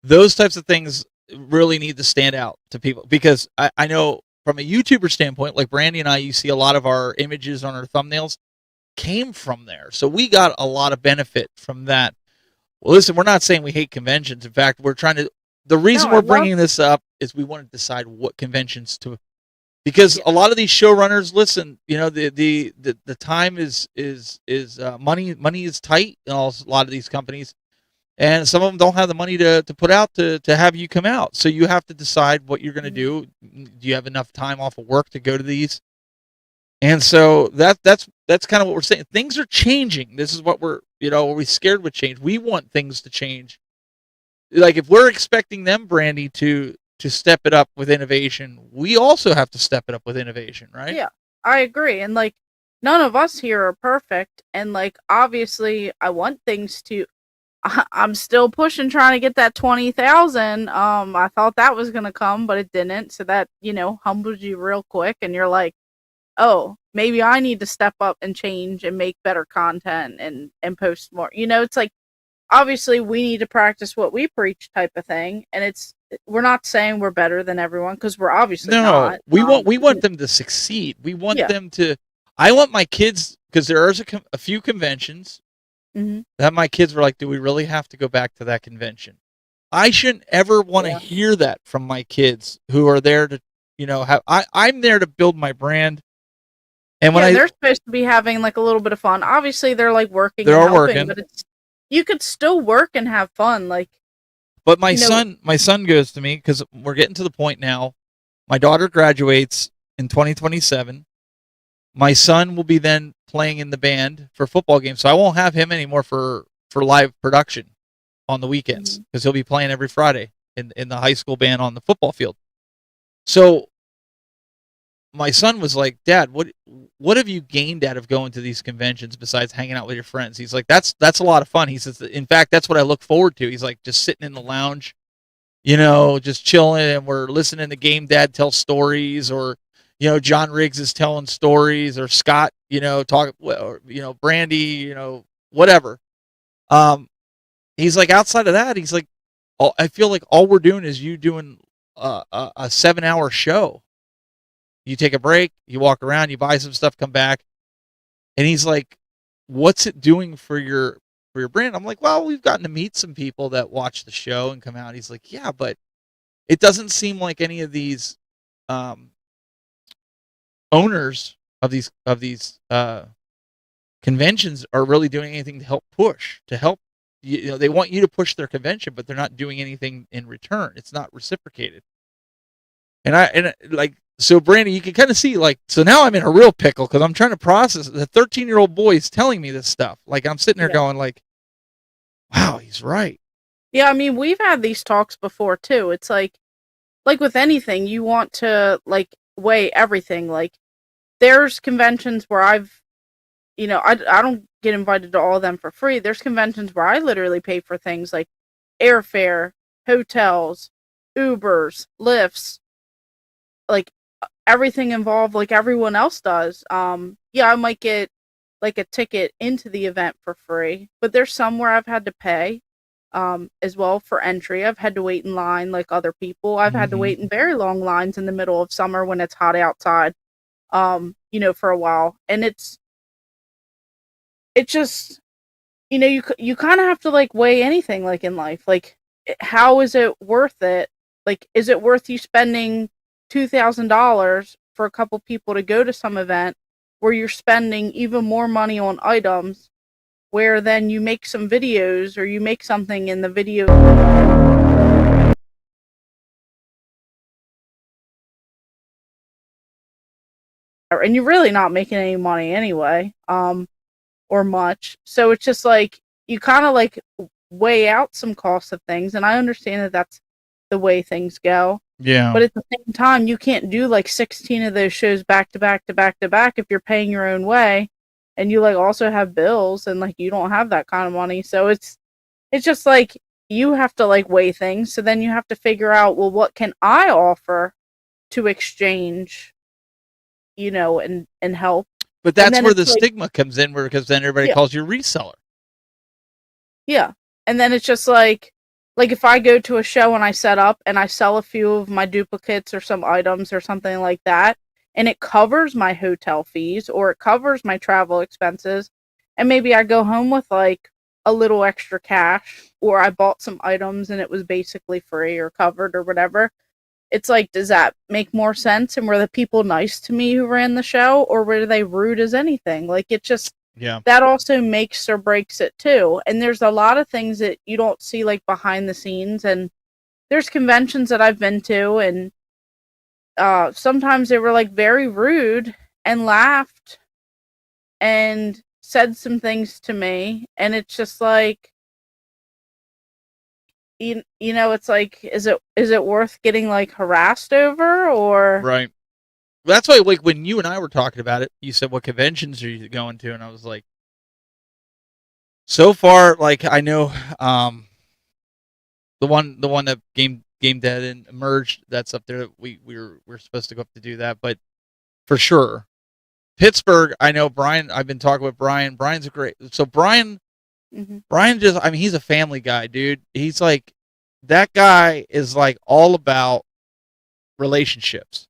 Those types of things really need to stand out to people, because I know from a YouTuber standpoint, like Brandy and I, you see a lot of our images on our thumbnails came from there. So we got a lot of benefit from that. Well, listen, we're not saying we hate conventions. In fact, we're trying to, the reason we're bringing this up is we want to decide what conventions to, because a lot of these showrunners, listen, you know, the time is money is tight in a lot of these companies. And some of them don't have the money to put out to have you come out. So you have to decide what you're going to do. Do you have enough time off of work to go to these? And so that's kind of what we're saying. Things are changing. This is what we're scared with change. We want things to change. Like if we're expecting them, Brandy, to step it up with innovation, we also have to step it up with innovation, right? Yeah, I agree. And like none of us here are perfect. And like obviously I want things to, I'm still pushing, trying to get that 20,000. I thought that was gonna come, but it didn't. So that humbles you real quick, and you're like, oh, maybe I need to step up and change and make better content and post more. It's like obviously we need to practice what we preach, type of thing. And we're not saying we're better than everyone, because we're obviously not. We want them to succeed. We want them to. I want my kids, because there are a few conventions. Mm-hmm. That my kids were like, do we really have to go back to that convention? I shouldn't ever want to hear that from my kids who are there to, I'm there to build my brand. And when they're supposed to be having like a little bit of fun. Obviously they're like working. They're all working. But you could still work and have fun. But my son goes to me, because we're getting to the point now. My daughter graduates in 2027. My son will be then playing in the band for football games, so I won't have him anymore for live production on the weekends, because he'll be playing every Friday in the high school band on the football field. So my son was like, Dad, what have you gained out of going to these conventions besides hanging out with your friends? He's like, that's a lot of fun. He says, in fact, that's what I look forward to. He's like, just sitting in the lounge, just chilling, and we're listening to Game Dad tell stories, or John Riggs is telling stories, or Scott, Brandy, whatever. He's like, outside of that, he's like, I feel like all we're doing is you doing a 7-hour show. You take a break, you walk around, you buy some stuff, come back. And he's like, what's it doing for your brand? I'm like, well, we've gotten to meet some people that watch the show and come out. He's like, yeah, but it doesn't seem like any of these owners of these conventions are really doing anything to help push, they want you to push their convention, but they're not doing anything in return. It's not reciprocated. So Brandy, you can kind of see, so now I'm in a real pickle, because I'm trying to process the 13-year-old boy is telling me this stuff. Like I'm sitting there going like, wow, he's right. Yeah, I mean, we've had these talks before too. It's like with anything, you want to weigh everything. Like there's conventions where I don't get invited to all of them for free. There's conventions where I literally pay for things like airfare, hotels, Ubers, Lyfts, like everything involved, like everyone else does. I might get like a ticket into the event for free, but there's some where I've had to pay as well for entry. I've had to wait in line like other people. I've had to wait in very long lines in the middle of summer when it's hot outside, for a while. And it's just, you kind of have to weigh anything in life. How is it worth it? Is it worth you spending $2,000 for a couple people to go to some event where you're spending even more money on items, where then you make some videos or you make something in the video and you're really not making any money anyway, or much. So it's just you kind of weigh out some costs of things, and I understand that that's the way things go. Yeah. But at the same time, you can't do 16 of those shows back to back to back to back if you're paying your own way. and you like also have bills, and like you don't have that kind of money. So it's just like you have to like weigh things. So then you have to figure out, well, what can I offer to exchange, and help. But that's where the it's like, stigma comes in, because then everybody Yeah. calls you a reseller. Yeah. And then it's just like if I go to a show and I set up and I sell a few of my duplicates or some items or something like that, and it covers my hotel fees or it covers my travel expenses, and maybe I go home with like a little extra cash, or I bought some items and it was basically free or covered or whatever. It's like, does that make more sense? And were the people nice to me who ran the show, or were they rude as anything? Like, it just, that also makes or breaks it too. And there's a lot of things that you don't see like behind the scenes. And there's conventions that I've been to, and sometimes they were like very rude and laughed and said some things to me. And it's just like, it's like, is it worth getting like harassed over, or Right. That's why, like, when you and I were talking about it, you said, what conventions are you going to? And I was like, so far, like, I know the one that Game Dead and Emerged, that's up there. We're supposed to go up to do that, but for sure. Pittsburgh, I know Brian, I've been talking with Brian. Brian's a great, so Brian just, I mean, he's a family guy, dude. He's like, that guy is like all about relationships.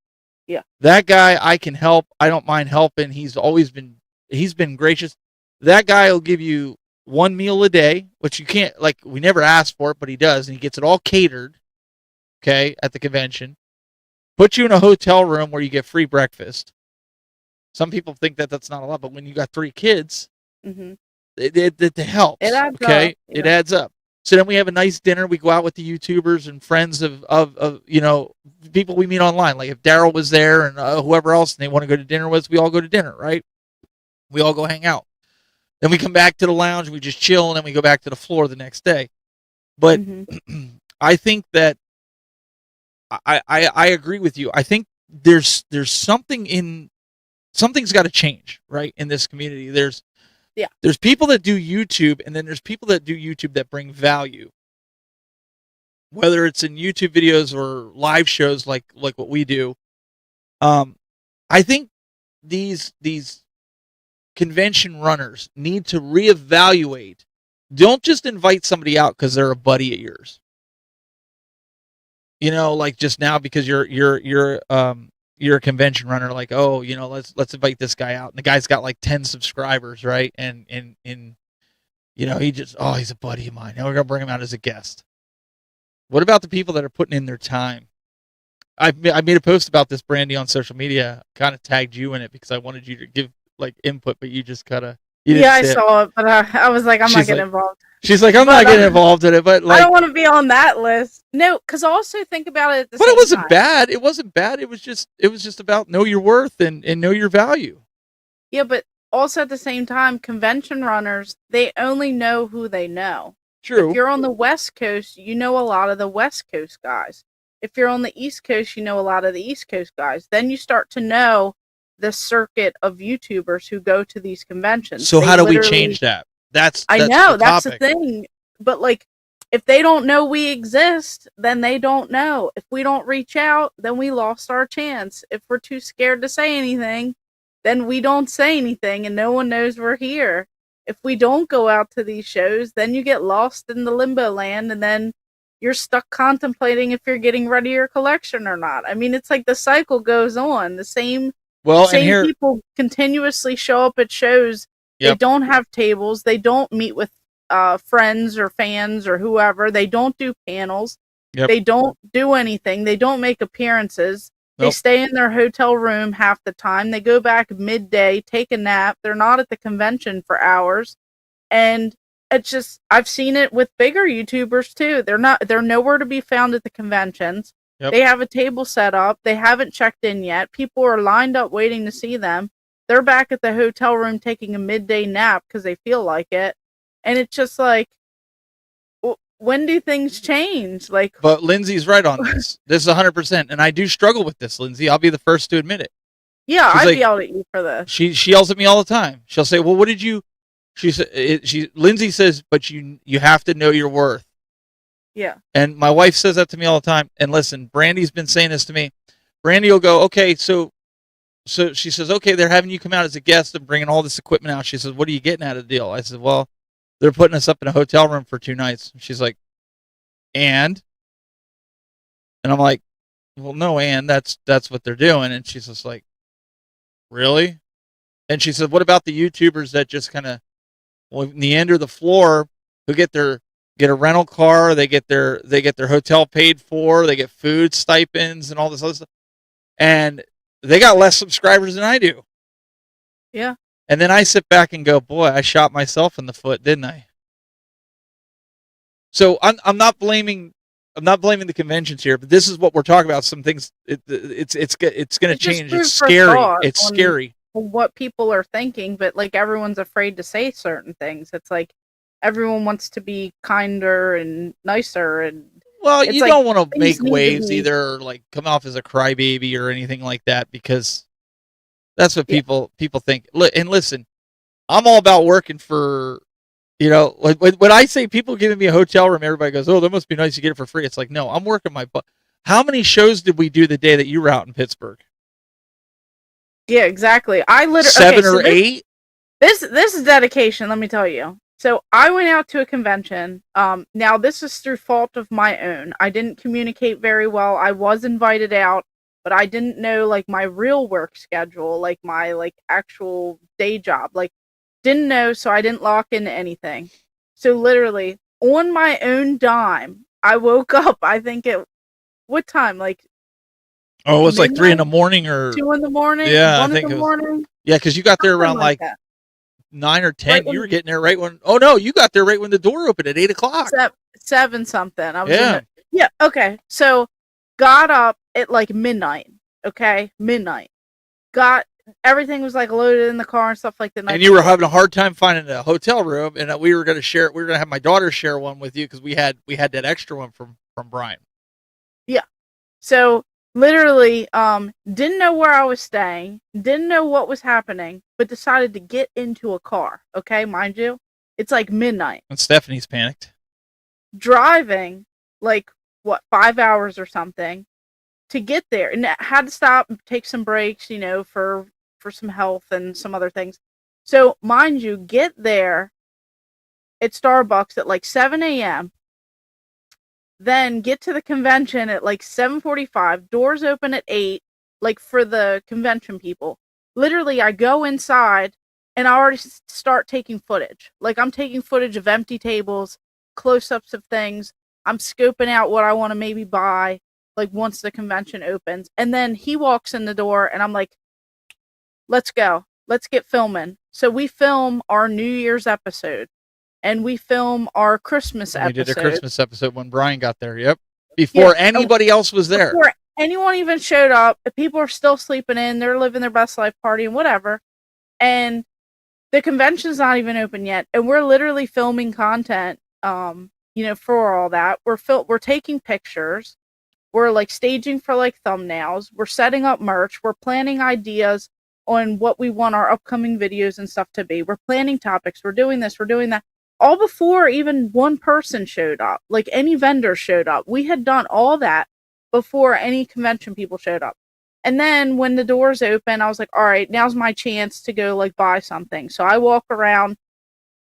Yeah. That guy, I can help. I don't mind helping. He's been gracious. That guy will give you one meal a day, which you can't, like, we never ask for it, but he does, and he gets it all catered, okay, at the convention. Put you in a hotel room where you get free breakfast. Some people think that that's not a lot, but when you got 3 kids, it helps. It adds okay? up. Yeah. It adds up. So then we have a nice dinner. We go out with the YouTubers and friends of people we meet online. Like if Daryl was there and whoever else, and they want to go to dinner with us, we all go to dinner, right? We all go hang out. Then we come back to the lounge, we just chill, and then we go back to the floor the next day. But I think that I agree with you. I think there's something's got to change, right, in this community. There's people that do YouTube, and then there's people that do YouTube that bring value. Whether it's in YouTube videos or live shows like what we do. I think these convention runners need to reevaluate. Don't just invite somebody out because they're a buddy of yours. Like just now because you're a convention runner, like, oh, let's invite this guy out. And the guy's got like 10 subscribers, right? And he just, oh, he's a buddy of mine. Now we're going to bring him out as a guest. What about the people that are putting in their time? I made a post about this, Brandy, on social media. Kind of tagged you in it because I wanted you to give like input, but you just kind of, I saw it, but I was like, I'm not getting involved. She's like, I'm not getting involved in it, but like, I don't want to be on that list. No, because also think about it. But it wasn't bad. It wasn't bad. It was just about know your worth and know your value. Yeah, but also at the same time, convention runners, they only know who they know. True. If you're on the West Coast, you know a lot of the West Coast guys. If you're on the East Coast, you know a lot of the East Coast guys. Then you start to know the circuit of YouTubers who go to these conventions. So how do we change that? I know, that's the thing. But like, if they don't know we exist, then they don't know. If we don't reach out, then we lost our chance. If we're too scared to say anything, then we don't say anything and no one knows we're here. If we don't go out to these shows, then you get lost in the limbo land, and then you're stuck contemplating if you're getting rid of your collection or not. I mean, it's like the cycle goes on. The same people continuously show up at shows. Yep. They don't have tables. They don't meet with friends or fans or whoever. They don't do panels. Yep. They don't do anything. They don't make appearances. Nope. They stay in their hotel room half the time. They go back midday, take a nap. They're not at the convention for hours. And it's just, I've seen it with bigger YouTubers too. They're nowhere to be found at the conventions. Yep. They have a table set up. They haven't checked in yet. People are lined up waiting to see them. They're back at the hotel room taking a midday nap because they feel like it. And it's just like, when do things change? Like, but Lindsay's right on this. This is 100%. And I do struggle with this, Lindsay. I'll be the first to admit it. Yeah, She's I've like, yelled at you for this. she yells at me all the time. She'll say, "Well, what did you?" She said, Lindsay says, "But you have to know your worth." Yeah. And my wife says that to me all the time. And listen, Brandy's been saying this to me. Brandy will go, "Okay, so she says, okay, they're having you come out as a guest and bringing all this equipment out." She says, "What are you getting out of the deal?" I said, "Well, they're putting us up in a hotel room for 2 nights." She's like, and I'm like, "Well, no, and that's what they're doing." And she's just like, "Really?" And she said, "What about the YouTubers that just kind of meander the floor, who get a rental car, they get their hotel paid for, they get food stipends and all this other stuff, and they got less subscribers than I do." Yeah. And then I sit back and go, "Boy, I shot myself in the foot, didn't I?" So I'm not blaming the conventions here, but this is what we're talking about. Some things it's going to change. It's scary. It's scary. What people are thinking, but like everyone's afraid to say certain things. It's like everyone wants to be kinder and nicer, and well, you like, don't want to make waves be... either, or like come off as a crybaby or anything like that, because that's what people think. And listen, I'm all about working for, when I say people giving me a hotel room, everybody goes, "Oh, that must be nice, you get it for free." It's like, no, I'm working my butt. How many shows did we do the day that you were out in Pittsburgh? Yeah, exactly. I literally 7 or 8. This is dedication, let me tell you. So I went out to a convention. Now this is through fault of my own. I didn't communicate very well. I was invited out, but I didn't know like my real work schedule, like my like actual day job. Like didn't know, so I didn't lock into anything. So literally on my own dime, I woke up, I think what time? Like, oh, it was like 3 in the morning or 2 in the morning. Yeah, 1 I think in the morning. Yeah, because you got there around like 9 or 10. You were getting there right when. Oh no, you got there right when the door opened at 8 o'clock. 7 something. I was yeah. Okay. So got up at like midnight. Okay, midnight. Got everything was like loaded in the car and stuff like that. And you were having a hard time finding a hotel room, and we were going to share. We were going to have my daughter share one with you because we had that extra one from Brian. Yeah. So literally, didn't know where I was staying, didn't know what was happening, but decided to get into a car. Okay, mind you, it's like midnight. And Stephanie's panicked. Driving like 5 hours or something to get there, and had to stop and take some breaks, for some health and some other things. So mind you, get there at Starbucks at like 7 a.m. Then get to the convention at like 7:45. Doors open at 8, like for the convention people. Literally, I go inside and I already start taking footage. Like I'm taking footage of empty tables, close-ups of things. I'm scoping out what I want to maybe buy, like once the convention opens. And then he walks in the door and I'm like, "Let's go. Let's get filming." So we film our New Year's episode. And we film our Christmas episode. We did a Christmas episode when Brian got there. Yep. Before anybody else was there. Before anyone even showed up. People are still sleeping in. They're living their best life, partying, whatever. And the convention's not even open yet. And we're literally filming content, for all that. We're taking pictures. We're like staging for like thumbnails. We're setting up merch. We're planning ideas on what we want our upcoming videos and stuff to be. We're planning topics. We're doing this. We're doing that. All before even one person showed up, like any vendor showed up. We had done all that before any convention people showed up. And then when the doors open, I was like, all right, now's my chance to go like buy something. So I walk around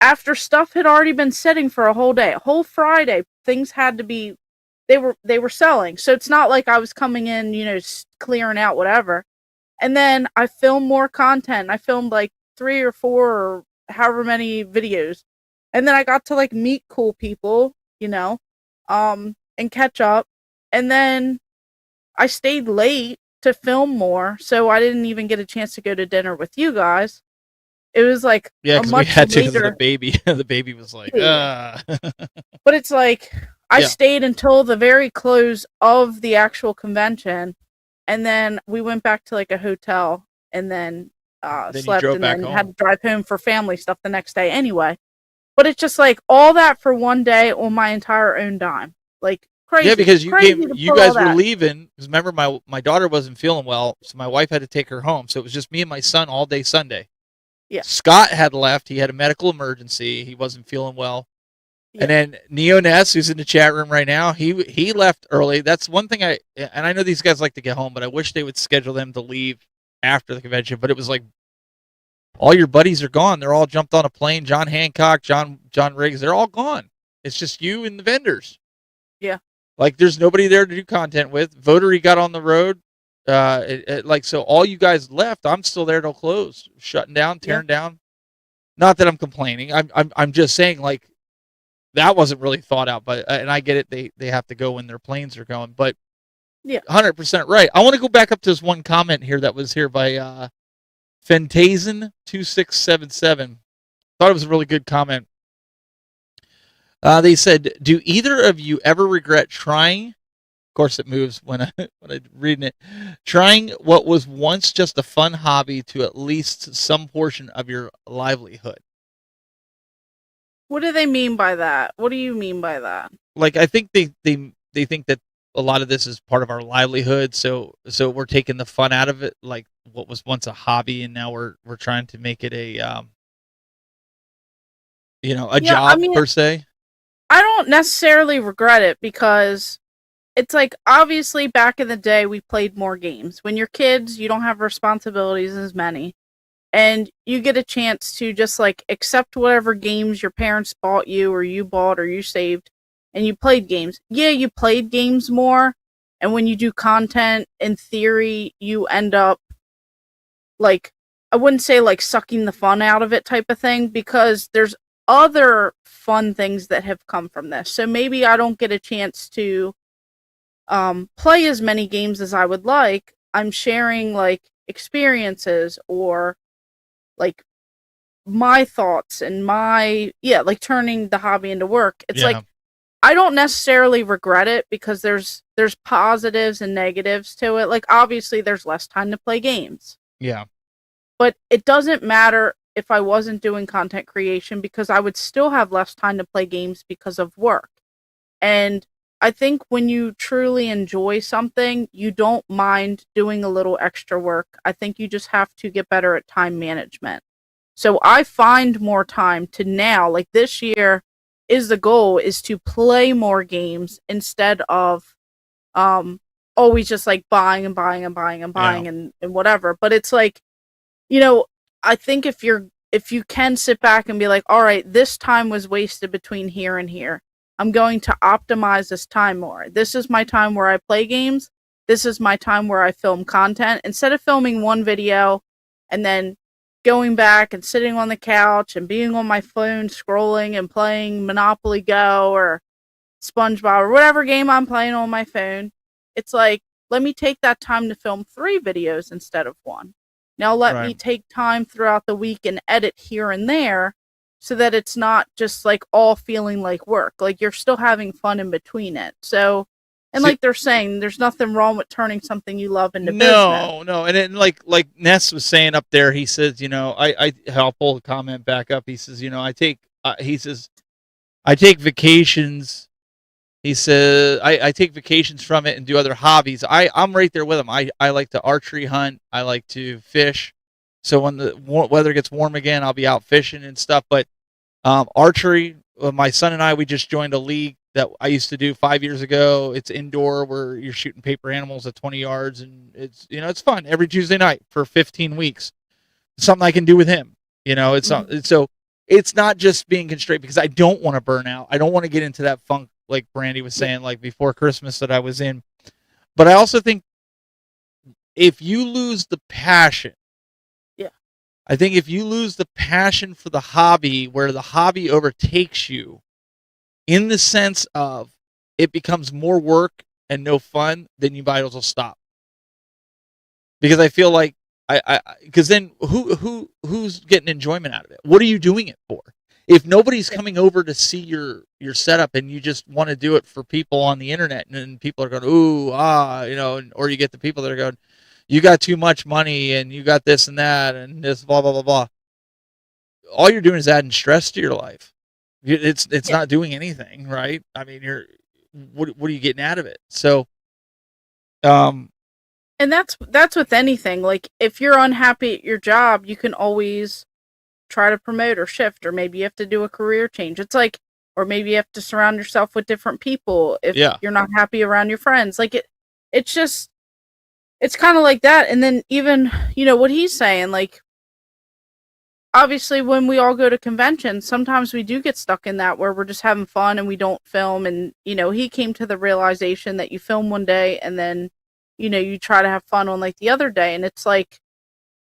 after stuff had already been sitting for a whole day, a whole Friday. Things had to be, they were selling. So it's not like I was coming in, clearing out whatever. And then I filmed more content. I filmed like 3 or 4 or however many videos. And then I got to like meet cool people, and catch up. And then I stayed late to film more, so I didn't even get a chance to go to dinner with you guys. It was like because we had to because of the baby. The baby was like, But it's like I stayed until the very close of the actual convention, and then we went back to like a hotel, and then slept, and then had to drive home for family stuff the next day anyway. But it's just like all that for one day on my entire own dime. Like Crazy. Yeah, because you Crazy came, to you pull all guys were that. leaving. Because remember, my daughter wasn't feeling well, so my wife had to take her home. So it was just me and my son all day Sunday. Yeah. Scott had left. He had a medical emergency. He wasn't feeling well. Yeah. And then Neo Ness, who's in the chat room right now, he left early. That's one thing and I know these guys like to get home, but I wish they would schedule them to leave after the convention. But it was like all your buddies are gone. They're all jumped on a plane. John Hancock, John Riggs, they're all gone. It's just you and the vendors. Yeah. Like there's nobody there to do content with. Votary got on the road. Like so all you guys left. I'm still there till close, shutting down, tearing down. Not that I'm complaining. I'm just saying like that wasn't really thought out, but and I get it. They have to go when their planes are going, but yeah, 100% right. I want to go back up to this one comment here that was here by Fentazen2677. Thought it was a really good comment. They said, "Do either of you ever regret trying?" Of course, it moves when I'm reading it. Trying what was once just a fun hobby to at least some portion of your livelihood. What do they mean by that? What do you mean by that? Like, I think they think that a lot of this is part of our livelihood, so we're taking the fun out of it, like what was once a hobby, and now we're trying to make it a job, I mean, per se. I don't necessarily regret it because it's like obviously back in the day we played more games. When you're kids, you don't have responsibilities as many. And you get a chance to just like accept whatever games your parents bought you or you bought or you saved and you played games. Yeah, you played games more. And when you do content, in theory, you end up like, I wouldn't say like sucking the fun out of it type of thing because there's other fun things that have come from this. So maybe I don't get a chance to play as many games as I would like. I'm sharing like experiences or like my thoughts and like turning the hobby into work. It's like I don't necessarily regret it because there's positives and negatives to it. Like obviously there's less time to play games. Yeah. But it doesn't matter if I wasn't doing content creation because I would still have less time to play games because of work. And I think when you truly enjoy something, you don't mind doing a little extra work. I think you just have to get better at time management. So I find more time to now, like this year is the goal is to play more games instead of always just like buying and buying and buying and buying and whatever. But it's like, I think if you can sit back and be like, all right, this time was wasted between here and here. I'm going to optimize this time more. This is my time where I play games. This is my time where I film content. Instead of filming one video and then going back and sitting on the couch and being on my phone scrolling and playing Monopoly Go or SpongeBob or whatever game I'm playing on my phone, it's like, let me take that time to film 3 videos instead of 1. Now let me take time throughout the week and edit here and there so that it's not just like all feeling like work. Like you're still having fun in between it. So, and like they're saying, there's nothing wrong with turning something you love into business. No. And then like Ness was saying up there, he says, I'll pull the comment back up. He says, I take vacations. He says, I take vacations from it and do other hobbies. I'm right there with him. I like to archery hunt. I like to fish. So when the weather gets warm again, I'll be out fishing and stuff. But archery, my son and I, we just joined a league that I used to do 5 years ago. It's indoor where you're shooting paper animals at 20 yards. And it's fun every Tuesday night for 15 weeks. It's something I can do with him. So it's not just being constrained because I don't want to burn out. I don't want to get into that funk like Brandy was saying, like before Christmas that I was in. But I also think if you lose the passion, I think if you lose the passion for the hobby, where the hobby overtakes you, in the sense of it becomes more work and no fun, then you might as well stop. Because I feel like because then who's getting enjoyment out of it? What are you doing it for? If nobody's coming over to see your setup and you just want to do it for people on the internet, and then people are going, ooh, or you get the people that are going, you got too much money and you got this and that and this blah blah blah blah. All you're doing is adding stress to your life. It's not doing anything, right? I mean, what are you getting out of it? So, um, And that's with anything. Like, if you're unhappy at your job, you can always try to promote or shift, or maybe you have to do a career change. It's like, or maybe you have to surround yourself with different people if you're not happy around your friends. Like, it's just, it's kind of like that. And then even, what he's saying, like, obviously when we all go to conventions, sometimes we do get stuck in that where we're just having fun and we don't film. And, he came to the realization that you film one day and then, you try to have fun on like the other day. And it's like,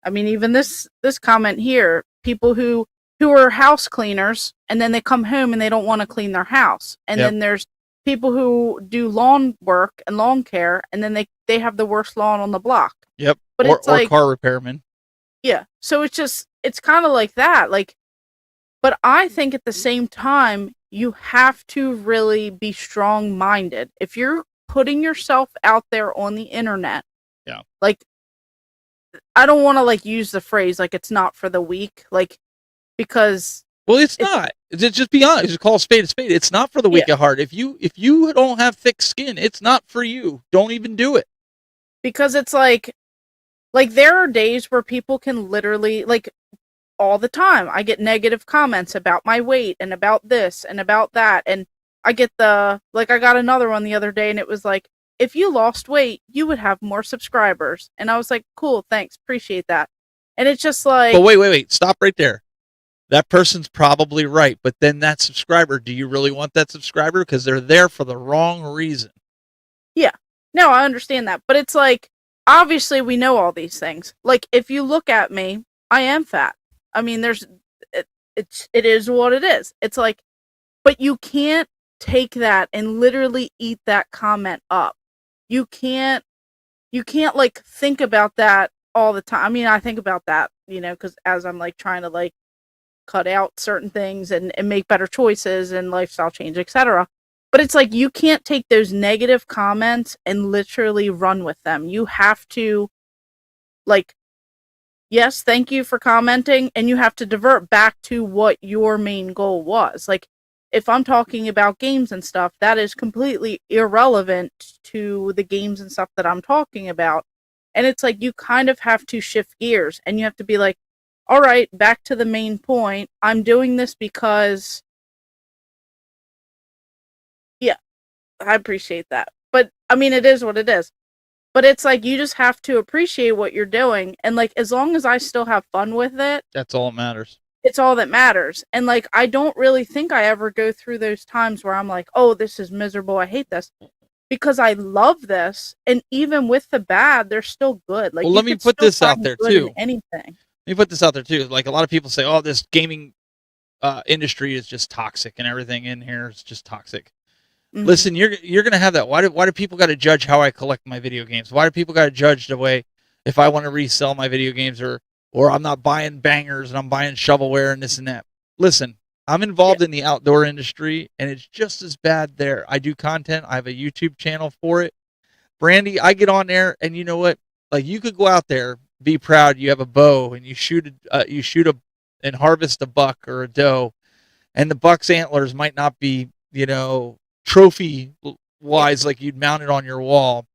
I mean, even this comment here, people who are house cleaners and then they come home and they don't want to clean their house. And then there's people who do lawn work and lawn care, and then they have the worst lawn on the block. Yep. But or like car repairman. Yeah. So it's kind of like that. Like, but I think at the same time, you have to really be strong-minded. If you're putting yourself out there on the internet, like, I don't want to like use the phrase like it's not for the weak, like, because it's not. Just be honest. Just call a spade a spade. It's not for the weak at heart. If you don't have thick skin, it's not for you. Don't even do it. Because it's like there are days where people can literally, like, all the time I get negative comments about my weight and about this and about that, and I get I got another one the other day, and it was like, if you lost weight, you would have more subscribers. And I was like, cool, thanks, appreciate that. And it's just like... But wait, stop right there. That person's probably right, but then that subscriber, do you really want that subscriber? Because they're there for the wrong reason. Yeah. No, I understand that. But it's like, obviously we know all these things. Like, if you look at me, I am fat. I mean, it is what it is. It's like, but you can't take that and literally eat that comment up. You can't like think about that all the time. I mean, I think about that, because as I'm like trying to like cut out certain things and make better choices and lifestyle change, etc. But it's like, you can't take those negative comments and literally run with them. You have to, like, yes, thank you for commenting, and you have to divert back to what your main goal was. Like, if I'm talking about games and stuff, that is completely irrelevant to the games and stuff that I'm talking about. And it's like, you kind of have to shift gears, and you have to be like, all right, back to the main point. I'm doing this because... Yeah, I appreciate that. But, I mean, it is what it is. But it's like, you just have to appreciate what you're doing. And, like, as long as I still have fun with it... That's all that matters. It's all that matters. And, like, I don't really think I ever go through those times where I'm like, oh, this is miserable, I hate this. Because I love this. And even with the bad, they're still good. Like, well, let me put this out there, too. Anything. Let me put this out there, too. Like, a lot of people say, oh, this gaming industry is just toxic, and everything in here is just toxic. Mm-hmm. Listen, you're gonna have that. Why do people got to judge how I collect my video games? Why do people got to judge the way if I want to resell my video games, or I'm not buying bangers and I'm buying shovelware and this and that? Listen, I'm involved in the outdoor industry, and it's just as bad there. I do content. I have a YouTube channel for it. Brandy, I get on there, and you know what? Like, you could go out there, be proud. You have a bow, and you shoot and harvest a buck or a doe, and the buck's antlers might not be, trophy wise, like you'd mount it on your wall,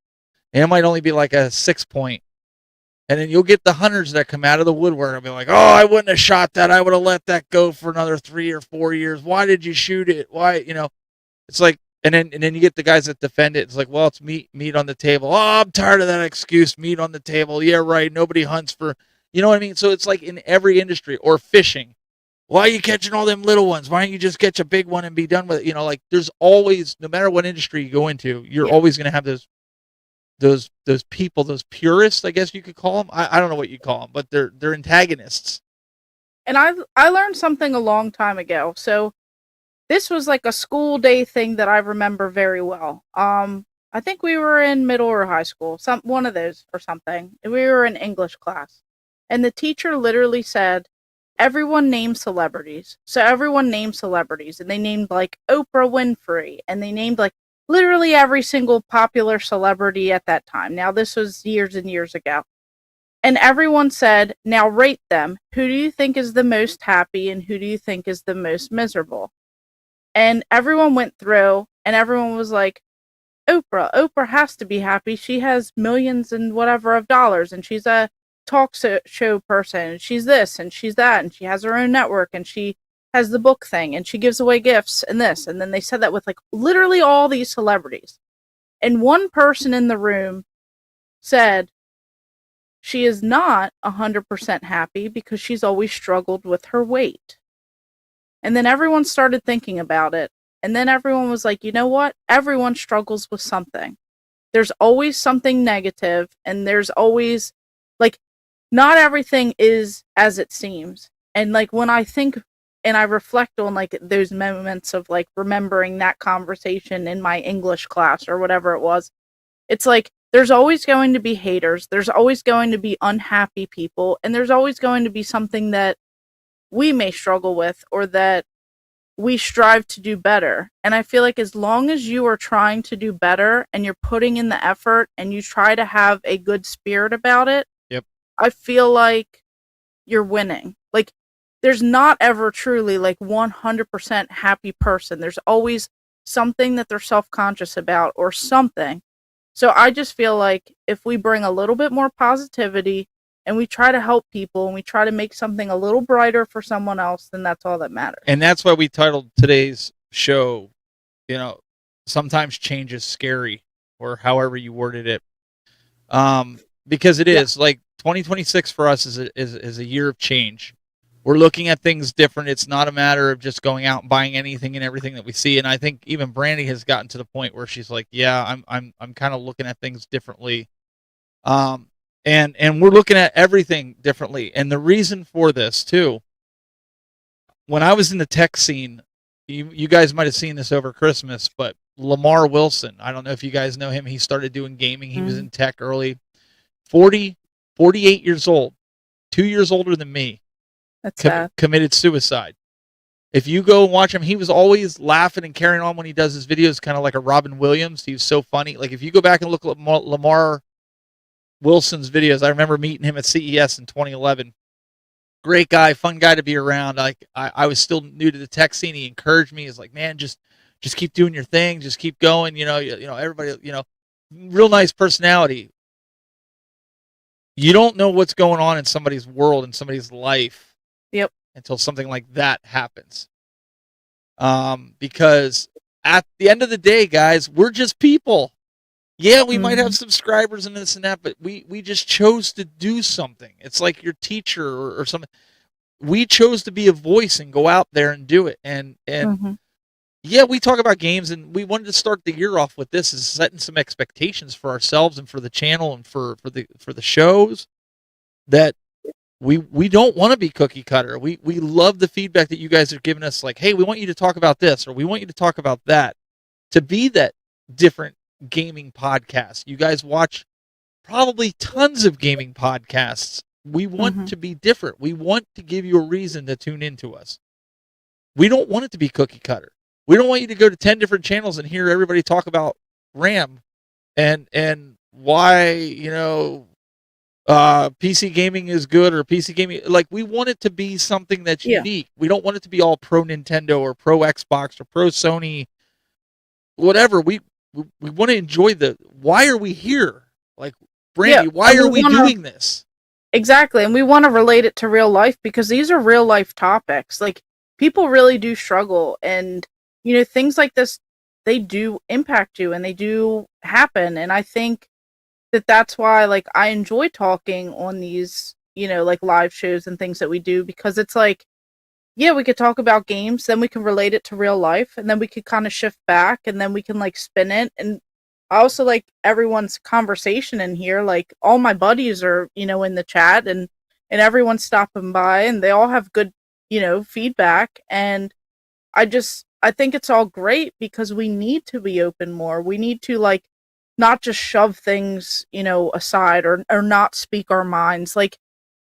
and it might only be like a 6-point. And then you'll get the hunters that come out of the woodwork and be like, oh, I wouldn't have shot that. I would have let that go for another 3 or 4 years. Why did you shoot it? Why? It's like, and then you get the guys that defend it. It's like, well, it's meat on the table. Oh, I'm tired of that excuse. Meat on the table. Yeah, right. Nobody hunts for, you know what I mean? So it's like in every industry. Or fishing. Why are you catching all them little ones? Why don't you just catch a big one and be done with it? Like, there's always, no matter what industry you go into, you're always going to have those people, those purists, I guess you could call them. I don't know what you call them, but they're antagonists. And I learned something a long time ago. So this was like a school day thing that I remember very well. I think we were in middle or high school, one of those or something. And we were in English class, and the teacher literally said, everyone named celebrities. So everyone named celebrities, and they named like Oprah Winfrey, and they named like literally every single popular celebrity at that time. Now, this was years and years ago. And everyone said, now rate them. Who do you think is the most happy, and who do you think is the most miserable? And everyone went through, and everyone was like, Oprah has to be happy. She has millions and whatever of dollars, and she's a show person, and she's this and she's that, and she has her own network, and she has the book thing, and she gives away gifts and this. And then they said that with like literally all these celebrities. And one person in the room said she is not 100% happy because she's always struggled with her weight. And then everyone started thinking about it. And then everyone was like, you know what? Everyone struggles with something. There's always something negative, and there's always, like, not everything is as it seems. And, like, when I think and I reflect on, like, those moments of, like, remembering that conversation in my English class or whatever it was, it's like, there's always going to be haters. There's always going to be unhappy people. And there's always going to be something that we may struggle with or that we strive to do better. And I feel like as long as you are trying to do better and you're putting in the effort and you try to have a good spirit about it, Yep. I feel like you're winning. Like, there's not ever truly like 100% happy person. There's always something that they're self-conscious about or something. So I just feel like if we bring a little bit more positivity and we try to help people and we try to make something a little brighter for someone else, then that's all that matters. And that's why we titled today's show, sometimes change is scary, or however you worded it. Because it is like 2026 for us is a year of change. We're looking at things different. It's not a matter of just going out and buying anything and everything that we see. And I think even Brandy has gotten to the point where she's like, yeah, I'm kind of looking at things differently. And we're looking at everything differently. And the reason for this too, when I was in the tech scene, you guys might have seen this over Christmas, but Lamar Wilson, I don't know if you guys know him. He started doing gaming. He was in tech early, 48 years old, 2 years older than me. That's sad. Committed suicide. If you go and watch him, he was always laughing and carrying on when he does his videos, kind of like a Robin Williams. He was so funny. Like if you go back and look at Lamar Wilson's videos, I remember meeting him at CES in 2011. Great guy, fun guy to be around. Like I was still new to the tech scene. He encouraged me. He's like, man, just keep doing your thing. Just keep going. Everybody, real nice personality. You don't know what's going on in somebody's world, in somebody's life. Yep. Until something like that happens. Because at the end of the day, guys, we're just people. Yeah, we might have subscribers and this and that, but we just chose to do something. It's like your teacher or something. We chose to be a voice and go out there and do it. And yeah, we talk about games, and we wanted to start the year off with this, is setting some expectations for ourselves and for the channel and for the shows that we don't want to be cookie cutter. We love the feedback that you guys are giving us, like, hey, we want you to talk about this, or we want you to talk about that, to be that different gaming podcast. You guys watch probably tons of gaming podcasts. We want to be different. We want to give you a reason to tune into us. We don't want it to be cookie cutter. We don't want you to go to 10 different channels and hear everybody talk about RAM and why, PC gaming is good, or PC gaming. Like, we want it to be something that's unique. We don't want it to be all pro Nintendo or pro Xbox or pro Sony, whatever. We want to enjoy why are we here? Like, Brandy, why are we doing this? Exactly. And we want to relate it to real life, because these are real life topics. Like, people really do struggle, and things like this, they do impact you and they do happen. And I think that's why, like, I enjoy talking on these, like, live shows and things that we do, because it's like, yeah, we could talk about games, then we can relate it to real life, and then we could kind of shift back, and then we can, like, spin it. And I also like everyone's conversation in here. Like, all my buddies are, in the chat, and everyone's stopping by, and they all have good, feedback. And I think it's all great, because we need to be open more. We need to, like, not just shove things, aside or not speak our minds. Like,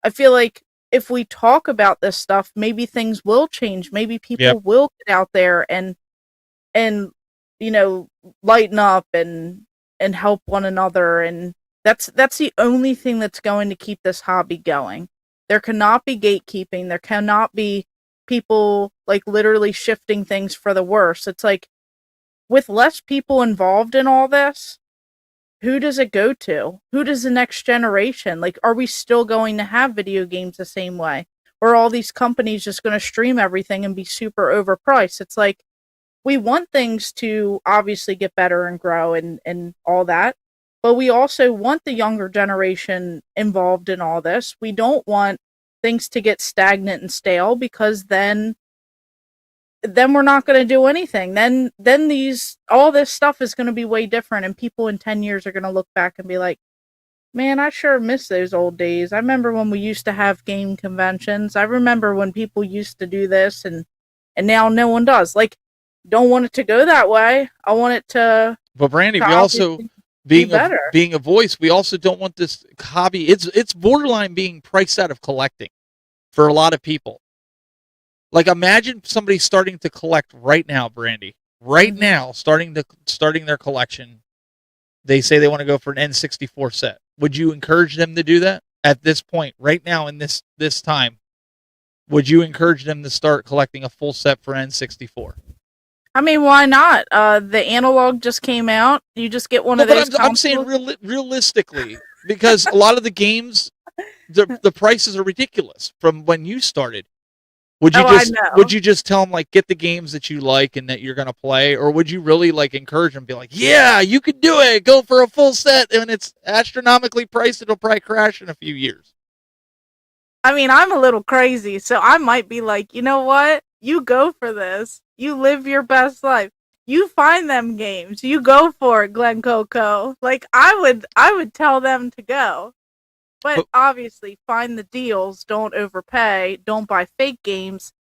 I feel like if we talk about this stuff, maybe things will change. Maybe people will get out there and lighten up and help one another. And that's the only thing that's going to keep this hobby going. There cannot be gatekeeping. There cannot be people, like, literally shifting things for the worse. It's like, with less people involved in all this, who does it go to? Who does the next generation? Like, are we still going to have video games the same way? Or are all these companies just going to stream everything and be super overpriced? It's like, we want things to obviously get better and grow and all that, but we also want the younger generation involved in all this. We don't want things to get stagnant and stale, because then we're not going to do anything. Then all this stuff is going to be way different, and people in 10 years are going to look back and be like, man, I sure miss those old days. I remember when we used to have game conventions. I remember when people used to do this, and now no one does. Like, don't want it to go that way. I want it to. But Brandy, we also being a voice, we also don't want this hobby. It's borderline being priced out of collecting for a lot of people. Like, imagine somebody starting to collect right now, Brandy. Right now, starting their collection. They say they want to go for an N64 set. Would you encourage them to do that at this point, right now in this time? Would you encourage them to start collecting a full set for N64? I mean, why not? The analog just came out. You just get one of those. I'm saying realistically, because a lot of the games, the prices are ridiculous from when you started. Would you just tell them, like, get the games that you like and that you're gonna play, or would you really, like, encourage them, be like, yeah, you can do it, go for a full set, and it's astronomically priced, it'll probably crash in a few years? I mean, I'm a little crazy, so I might be like, you know what? You go for this. You live your best life. You find them games. You go for it, Glen Coco. Like, I would tell them to go. But obviously, find the deals. Don't overpay. Don't buy fake games.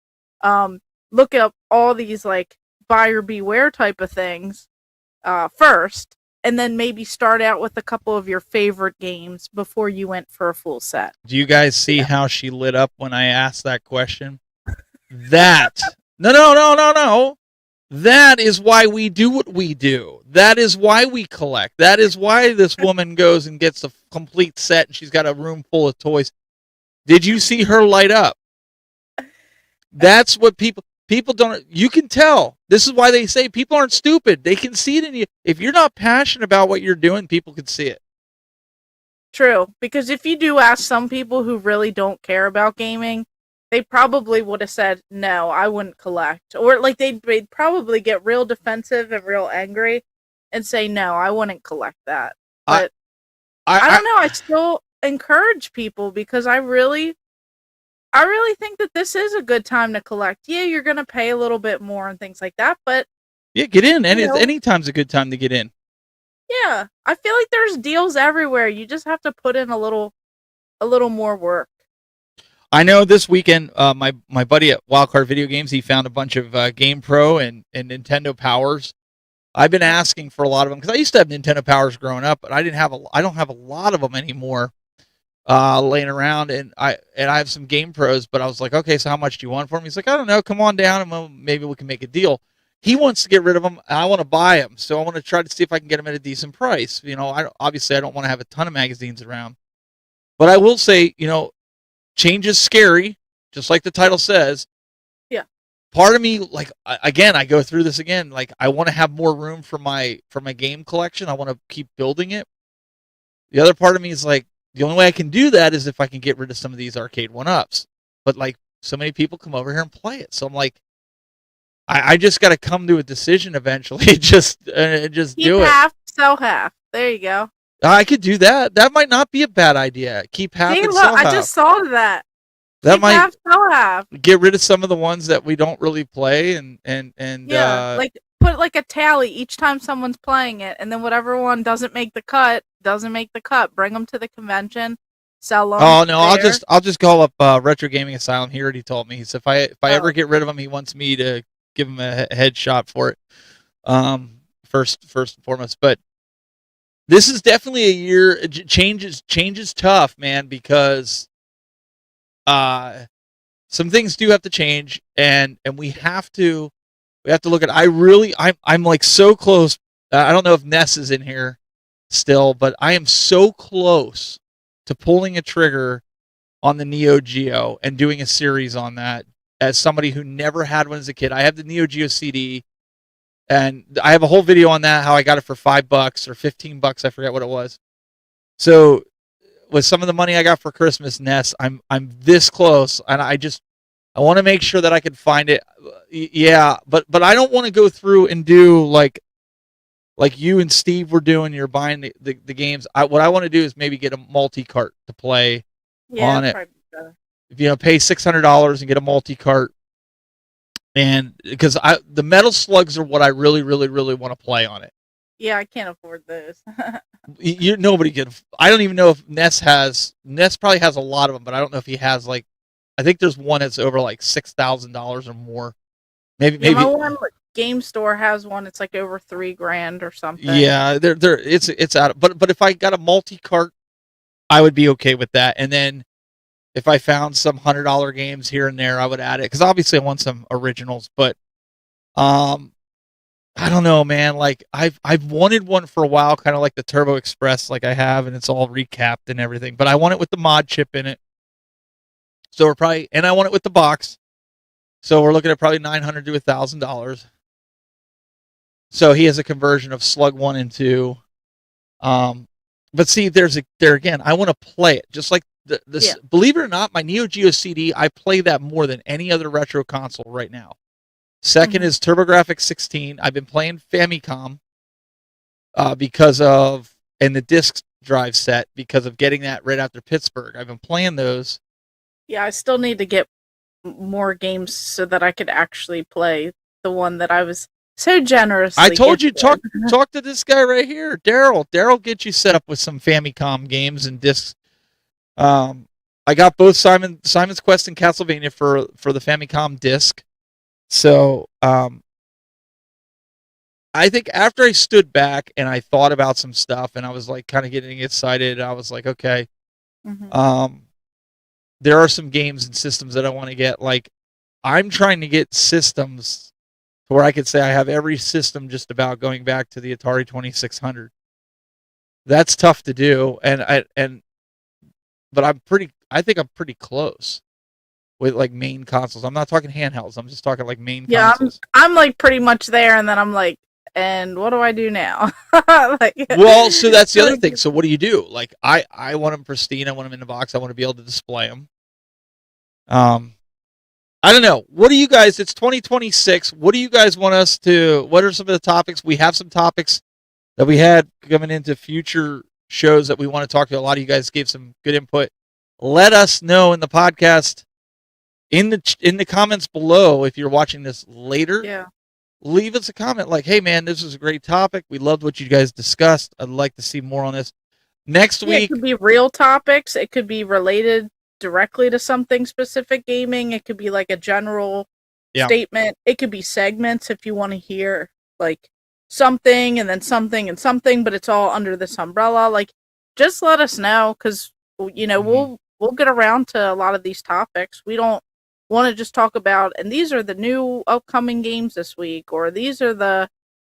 Look up all these, like, buyer beware type of things first, and then maybe start out with a couple of your favorite games before you went for a full set. Do you guys see how she lit up when I asked that question? No. That is why we do what we do. That is why we collect. That is why this woman goes and gets a complete set, and she's got a room full of toys. Did you see her light up? That's what people don't. You can tell. This is why they say people aren't stupid. They can see it in you. If you're not passionate about what you're doing, people can see it. True, because if you do ask some people who really don't care about gaming, they probably would have said, no, I wouldn't collect. Or, like, they'd probably get real defensive and real angry and say, no, I wouldn't collect that. But I don't know. I still encourage people, because I really think that this is a good time to collect. Yeah, you're going to pay a little bit more and things like that, but... Yeah, get in. Any time's a good time to get in. Yeah, I feel like there's deals everywhere. You just have to put in a little more work. I know this weekend, my buddy at Wildcard Video Games, he found a bunch of Game Pro and Nintendo Powers. I've been asking for a lot of them, because I used to have Nintendo Powers growing up, but I don't have a lot of them anymore laying around, and I have some Game Pros, but I was like, okay, so how much do you want for them? He's like, I don't know, come on down, and maybe we can make a deal. He wants to get rid of them, and I want to buy them, so I want to try to see if I can get them at a decent price. You know, obviously I don't want to have a ton of magazines around, but I will say, you know, change is scary, just like the title says. Yeah. Part of me, like, again, I go through this again. Like, I want to have more room for my game collection. I want to keep building it. The other part of me is like, the only way I can do that is if I can get rid of some of these arcade one-ups. But, like, so many people come over here and play it. So I'm like, I just got to come to a decision eventually. just do it. Half, sell half. There you go. I could do that. That might not be a bad idea. Keep half and sell half. I just saw that. That might half, sell half. Get rid of some of the ones that we don't really play, and yeah, like put like a tally each time someone's playing it, and then whatever one doesn't make the cut. Bring them to the convention, sell them. Oh no, I'll just call up Retro Gaming Asylum. He already told me. He said if I ever get rid of him, he wants me to give him a headshot for it. First and foremost, but. This is definitely a year. Change is tough, man, because some things do have to change, and we have to look at. I'm like so close. I don't know if Ness is in here still, but I am so close to pulling a trigger on the Neo Geo and doing a series on that. As somebody who never had one as a kid, I have the Neo Geo CD. And I have a whole video on that, how I got it for $5 or $15, I forget what it was. So with some of the money I got for Christmas, Ness, I'm this close, and I want to make sure that I can find it. Yeah, but I don't want to go through and do like you and Steve were doing. You're buying the games. What I want to do is maybe get a multi-cart to play on it. Pay $600 and get a multi-cart. And because the Metal Slugs are what I really, really, really want to play on it. Yeah, I can't afford those. Nobody can. I don't even know if Ness probably has a lot of them, but I don't know if he has I think there's one that's over like $6,000 or more. Maybe my one game store has one. It's like over $3,000 or something. Yeah, it's out. But if I got a multi-cart, I would be okay with that. And then if I found some $100 games here and there, I would add it, because obviously I want some originals. But I don't know, man. Like I've wanted one for a while, kind of like the Turbo Express, like I have, and it's all recapped and everything. But I want it with the mod chip in it. So and I want it with the box. So we're looking at probably $900 to $1,000. So he has a conversion of Slug 1 and 2. But see, there again, I want to play it just like this. Believe it or not, my Neo Geo CD, I play that more than any other retro console right now. Second is TurboGrafx 16. I've been playing Famicom and the disc drive set because of getting that right after Pittsburgh. I've been playing those. Yeah, I still need to get more games so that I could actually play the one that I was so generous. I told you, talk to this guy right here, Daryl. Daryl get you set up with some Famicom games and discs. I got both Simon's Quest and Castlevania for the Famicom disc. So I think after I stood back and I thought about some stuff and I was like kind of getting excited, I was like, okay, there are some games and systems that I want to get. Like I'm trying to get systems to where I could say I have every system just about going back to the Atari 2600. That's tough to do, but I think I'm pretty close with like main consoles. I'm not talking handhelds. I'm just talking like main consoles. I'm like pretty much there, and then I'm like, and what do I do now? Well, so that's the other thing. So what do you do? Like I want them pristine. I want them in the box. I want to be able to display them. I don't know. What do you guys? It's 2026. What do you guys want us to? What are some of the topics? We have some topics that we had coming into future shows that we want to talk to. A lot of you guys gave some good input. Let us know in the podcast, in the comments below, if you're watching this later. Yeah. Leave us a comment like, "Hey, man, this was a great topic. We loved what you guys discussed. I'd like to see more on this." Next week, it could be real topics. It could be related directly to something specific gaming. It could be like a general statement. It could be segments if you want to hear like something and then something and something, but it's all under this umbrella. Like, just let us know, because we'll get around to a lot of these topics. We don't want to just talk about, and these are the new upcoming games this week, or these are the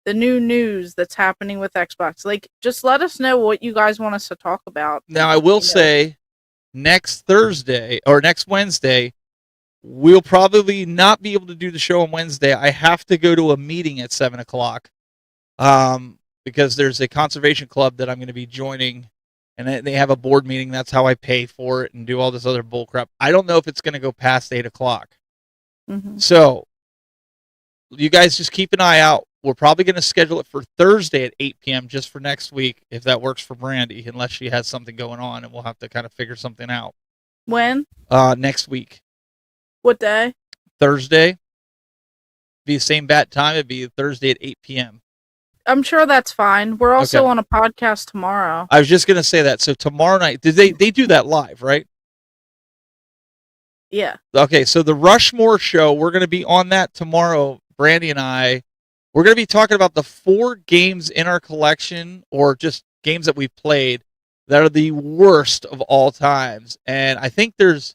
new news that's happening with Xbox. Like, just let us know what you guys want us to talk about. Now, I will say, next Thursday or next Wednesday, we'll probably not be able to do the show on Wednesday. I have to go to a meeting at 7:00 because there's a conservation club that I'm going to be joining, and they have a board meeting. That's how I pay for it and do all this other bull crap. I don't know if it's going to go past 8:00. So you guys just keep an eye out. We're probably going to schedule it for Thursday at 8 p.m. just for next week, if that works for Brandy, unless she has something going on, and we'll have to kind of figure something out. When? Next week. What day? Thursday. Be the same bat time. It'd be Thursday at 8 p.m. I'm sure that's fine. We're also on a podcast tomorrow. I was just going to say that. So tomorrow night, they do that live, right? Yeah. Okay, so the Rushmore show, we're going to be on that tomorrow, Brandy and I. We're going to be talking about the 4 games in our collection, or just games that we've played, that are the worst of all times. And I think there's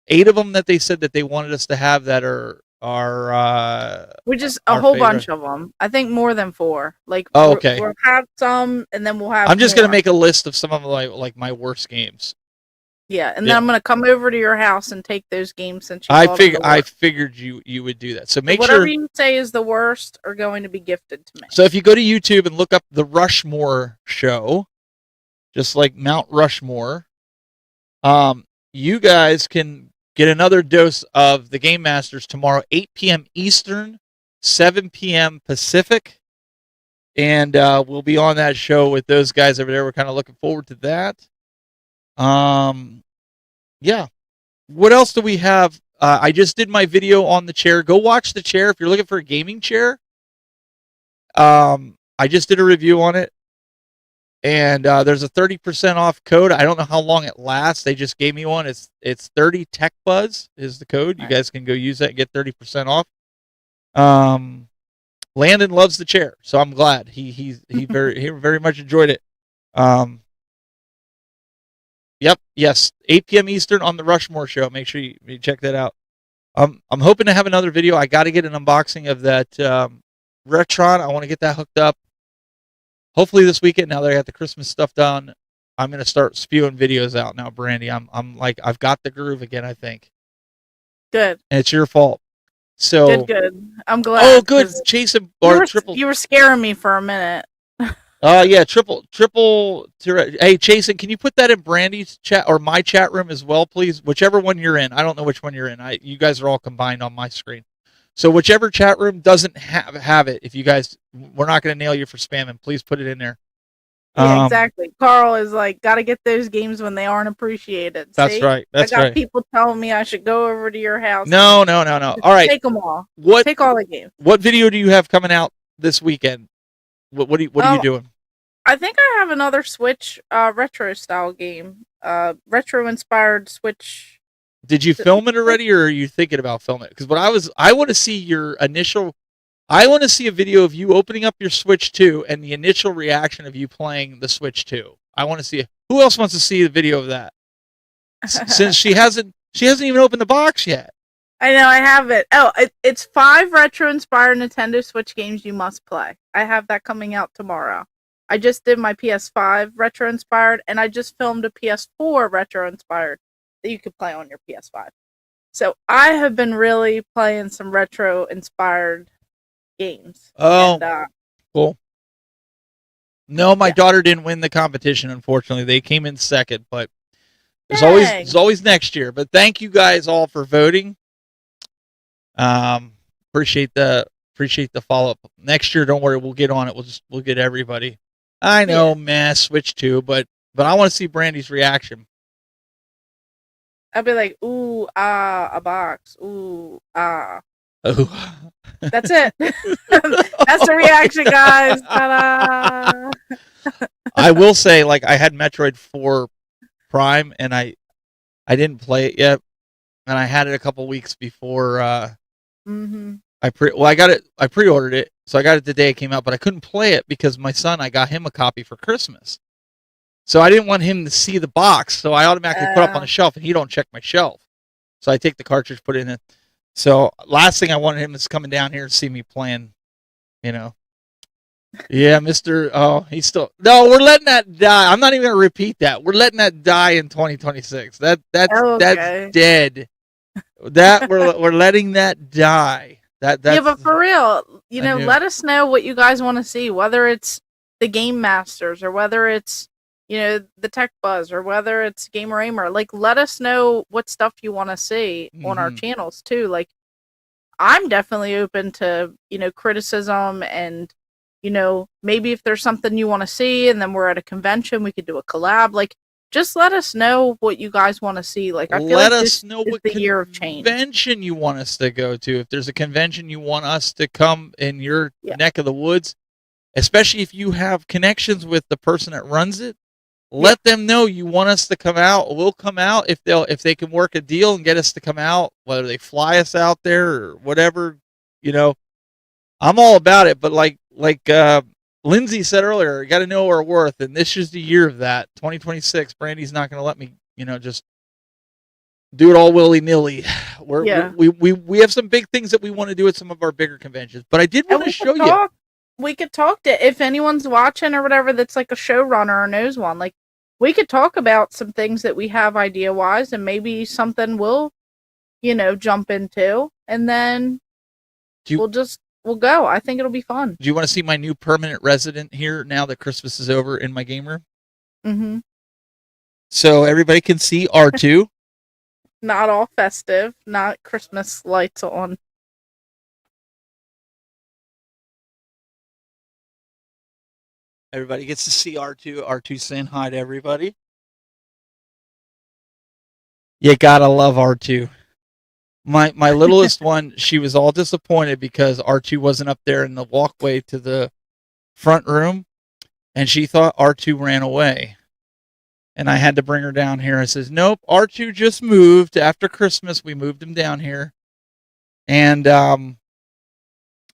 8 of them that they said that they wanted us to have that are we just a whole bunch of them. I think more than 4. Like, okay, we'll have some, and then we'll have. I'm just going to make a list of some of like my worst games. Yeah, and Yeah. then I'm gonna come over to your house and take those games since you I bought them to work. figured you would do that. So make Whatever sure. you say is the worst are going to be gifted to me. So if you go to YouTube and look up the Rushmore show, just like Mount Rushmore, you guys can get another dose of the Game Masters tomorrow, 8 p.m. Eastern, 7 p.m. Pacific. And we'll be on that show with those guys over there. We're kind of looking forward to that. Yeah. What else do we have? I just did my video on the chair. Go watch the chair if you're looking for a gaming chair. I just did a review on it. And there's a 30% off code. I don't know how long it lasts. They just gave me one. It's 30 Tech Buzz is the code. You guys can go use that and get 30% off. Landon loves the chair, so I'm glad. He very much enjoyed it. Yep, yes, 8 p.m. Eastern on the Rushmore show. Make sure you check that out. I'm hoping to have another video. I got to get an unboxing of that Retron. I want to get that hooked up. Hopefully this weekend. Now that I got the Christmas stuff done, I'm gonna start spewing videos out now, Brandy. I'm like, I've got the groove again, I think. Good. And it's your fault. So Good. I'm glad. Oh, good. Jason or triple. You were scaring me for a minute. Yeah, triple. Hey, Jason, can you put that in Brandy's chat or my chat room as well, please? Whichever one you're in. I don't know which one you're in. You guys are all combined on my screen. So whichever chat room doesn't have it, if you guys, we're not going to nail you for spamming. Please put it in there. Yeah, exactly. Carl is like, got to get those games when they aren't appreciated. That's right. That's right. I got people telling me I should go over to your house. No. All right. Take them all. What? Take all the games. What video do you have coming out this weekend? What are you doing? I think I have another Switch retro style game. Retro inspired Switch. Did you film it already, or are you thinking about filming it? Because I want to see your initial. I want to see a video of you opening up your Switch 2 and the initial reaction of you playing the Switch 2. I want to see. Who else wants to see the video of that? Since she hasn't even opened the box yet. I know, I have it. Oh, it's 5 retro inspired Nintendo Switch games you must play. I have that coming out tomorrow. I just did my PS5 retro inspired, and I just filmed a PS4 retro inspired that you could play on your PS5. So I have been really playing some retro inspired games. Oh, and, cool. No, my daughter didn't win the competition, unfortunately. They came in second, but there's always next year. But thank you guys all for voting. Appreciate the follow up. Next year, don't worry, we'll get on it. We'll get everybody. I know, Switch 2, but I want to see Brandy's reaction. I'll be like, ooh, ah, a box. Ooh, ah. Ooh. That's it. That's the reaction, guys. Ta-da! I will say, like, I had Metroid 4 Prime, and I didn't play it yet, and I had it a couple weeks before. I got it. I pre-ordered it, so I got it the day it came out, but I couldn't play it because my son. I got him a copy for Christmas, so I didn't want him to see the box. So I automatically put it up on the shelf, and he don't check my shelf. So I take the cartridge, put it in. So last thing I wanted him is coming down here to see me playing. Yeah, Mr. Oh, he's still no. We're letting that die. I'm not even gonna repeat that. We're letting that die in 2026. That's dead. That we're letting that die. Yeah, but for real, let us know what you guys want to see. Whether it's the Game Masters or whether it's the Tech Buzz or whether it's Gamer Ahmer. Like, let us know what stuff you want to see on our channels too. Like, I'm definitely open to criticism and maybe if there's something you want to see and then we're at a convention, we could do a collab. Like, just let us know what you guys want to see. Like, I feel let like us know what the year of change. Convention you want us to go to. If there's a convention you want us to come in your neck of the woods, especially if you have connections with the person that runs it, let them know you want us to come out. We'll come out if they can work a deal and get us to come out, whether they fly us out there or whatever. I'm all about it. But like Lindsay said earlier, you got to know our worth, and this is the year of that. 2026. Brandy's not going to let me, just do it all willy nilly. We have some big things that we want to do at some of our bigger conventions. But I did want to show you. We could talk to if anyone's watching or whatever that's like a showrunner or knows one. Like, we could talk about some things that we have idea wise, and maybe something we'll, jump into, and then we'll go. I think it'll be fun. Do you want to see my new permanent resident here now that Christmas is over in my game room? Mm-hmm. So everybody can see R2. Not all festive, not Christmas lights on. Everybody gets to see R2. R2 saying hi to everybody. You gotta love R2. My littlest one, she was all disappointed because R2 wasn't up there in the walkway to the front room, and she thought R2 ran away. And I had to bring her down here. I says, nope, R2 just moved after Christmas. We moved him down here. And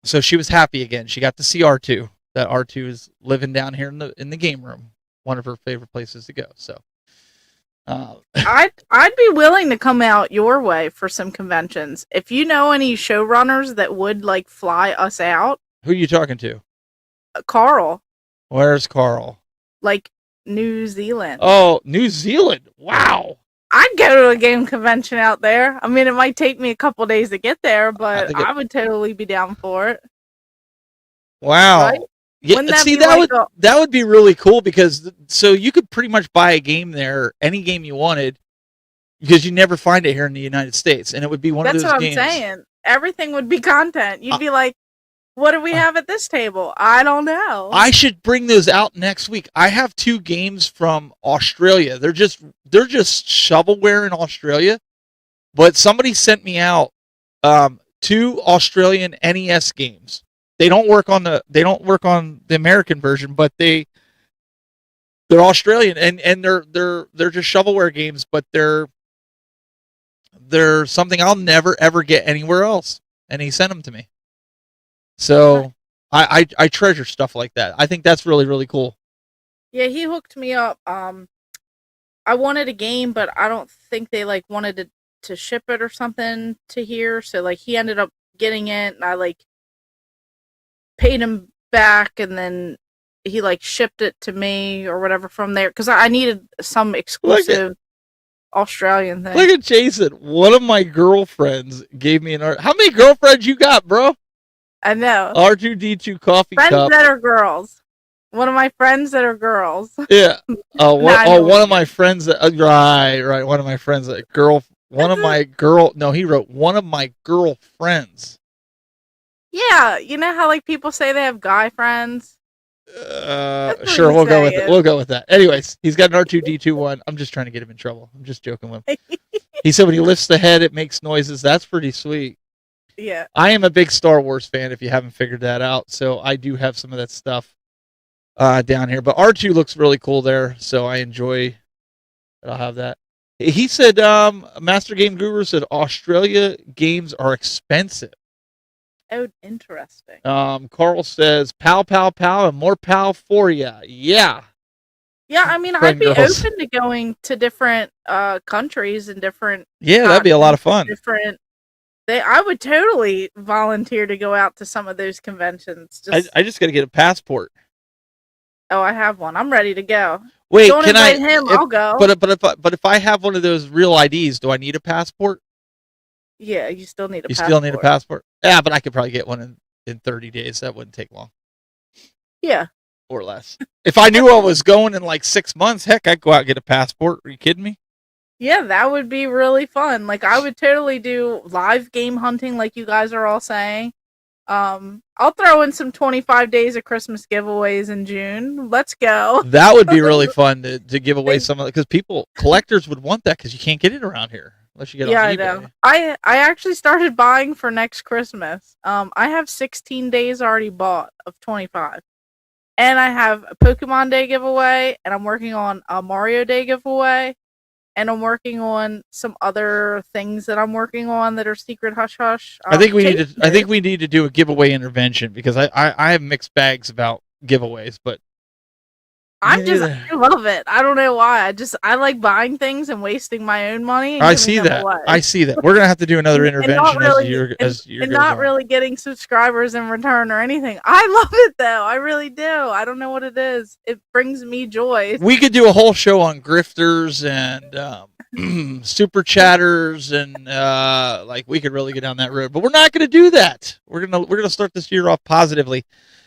so she was happy again. She got to see R2. That R2 is living down here in the game room. One of her favorite places to go. So I'd be willing to come out your way for some conventions. If you know any showrunners that would like fly us out. Who are you talking to? Carl. Where's Carl? Like New Zealand. Oh, New Zealand. Wow. I'd go to a game convention out there. I mean, it might take me a couple days to get there, but I would totally be down for it. Wow. Right? Yeah, that would be really cool because so you could pretty much buy a game there, any game you wanted, because you never find it here in the United States, and it would be one of those games. That's what I'm saying. Everything would be content. You'd be like, what do we have at this table? I don't know. I should bring those out next week. I have 2 games from Australia. They're just shovelware in Australia, but somebody sent me out 2 Australian NES games. They don't work on the American version, but they're Australian and they're just shovelware games, but they're something I'll never ever get anywhere else. And he sent them to me. So I treasure stuff like that. I think that's really, really cool. Yeah, he hooked me up. I wanted a game, but I don't think they like wanted to ship it or something to here. So like he ended up getting it, and I like paid him back, and then he like shipped it to me or whatever from there because I needed some exclusive Australian thing. Look at Jason. One of my girlfriends gave me an art. How many girlfriends you got, bro? I know. R2D2 coffee friends cup. That are girls. One of my friends that are girls. Yeah. One of my friends that right. One of my friends that girl. One of my girl. No, he wrote one of my girlfriends. Yeah, you know how like people say they have guy friends. Sure, we'll go with it. We'll go with that. Anyways, he's got an R2D2 one. I'm just trying to get him in trouble. I'm just joking with him. He said when he lifts the head, it makes noises. That's pretty sweet. Yeah. I am a big Star Wars fan, if you haven't figured that out. So I do have some of that stuff down here. But R2 looks really cool there, so I enjoy that I'll have that. He said, Master Game Guru said Australia games are expensive. Oh, interesting. Carl says, pow, pow, pow, and more pow for ya. Yeah. Yeah, I mean, I'd be open to going to different countries and different... Yeah, that'd be a lot of fun. I would totally volunteer to go out to some of those conventions. I just got to get a passport. Oh, I have one. I'm ready to go. Wait, don't invite him, I'll go. But if I have one of those real IDs, do I need a passport? Yeah, you still need a passport. You still need a passport? Yeah, but I could probably get one in 30 days. That wouldn't take long. Yeah. Or less. If I knew I was going in like 6 months, heck, I'd go out and get a passport. Are you kidding me? Yeah, that would be really fun. Like, I would totally do live game hunting like you guys are all saying. I'll throw in some 25 days of Christmas giveaways in June. Let's go. That would be really fun to give away some of it, because collectors would want that because you can't get it around here unless you get on eBay. I know. I actually started buying for next Christmas. I have 16 days already bought of 25. And I have a Pokemon Day giveaway, and I'm working on a Mario Day giveaway. And I'm working on some other things that I'm working on that are secret hush hush. I think we need to do a giveaway intervention because I have mixed bags about giveaways, but I neither. love it. I don't know why. I like buying things and wasting my own money and I giving see them that. away. I see that. We're gonna have to do another intervention as year and goes not on. really getting subscribers in return or anything. I love it though. I really do. I don't know what it is. It brings me joy. We could do a whole show on grifters and super chatters and like we could really get down that road. But we're not gonna do that. We're gonna start this year off positively.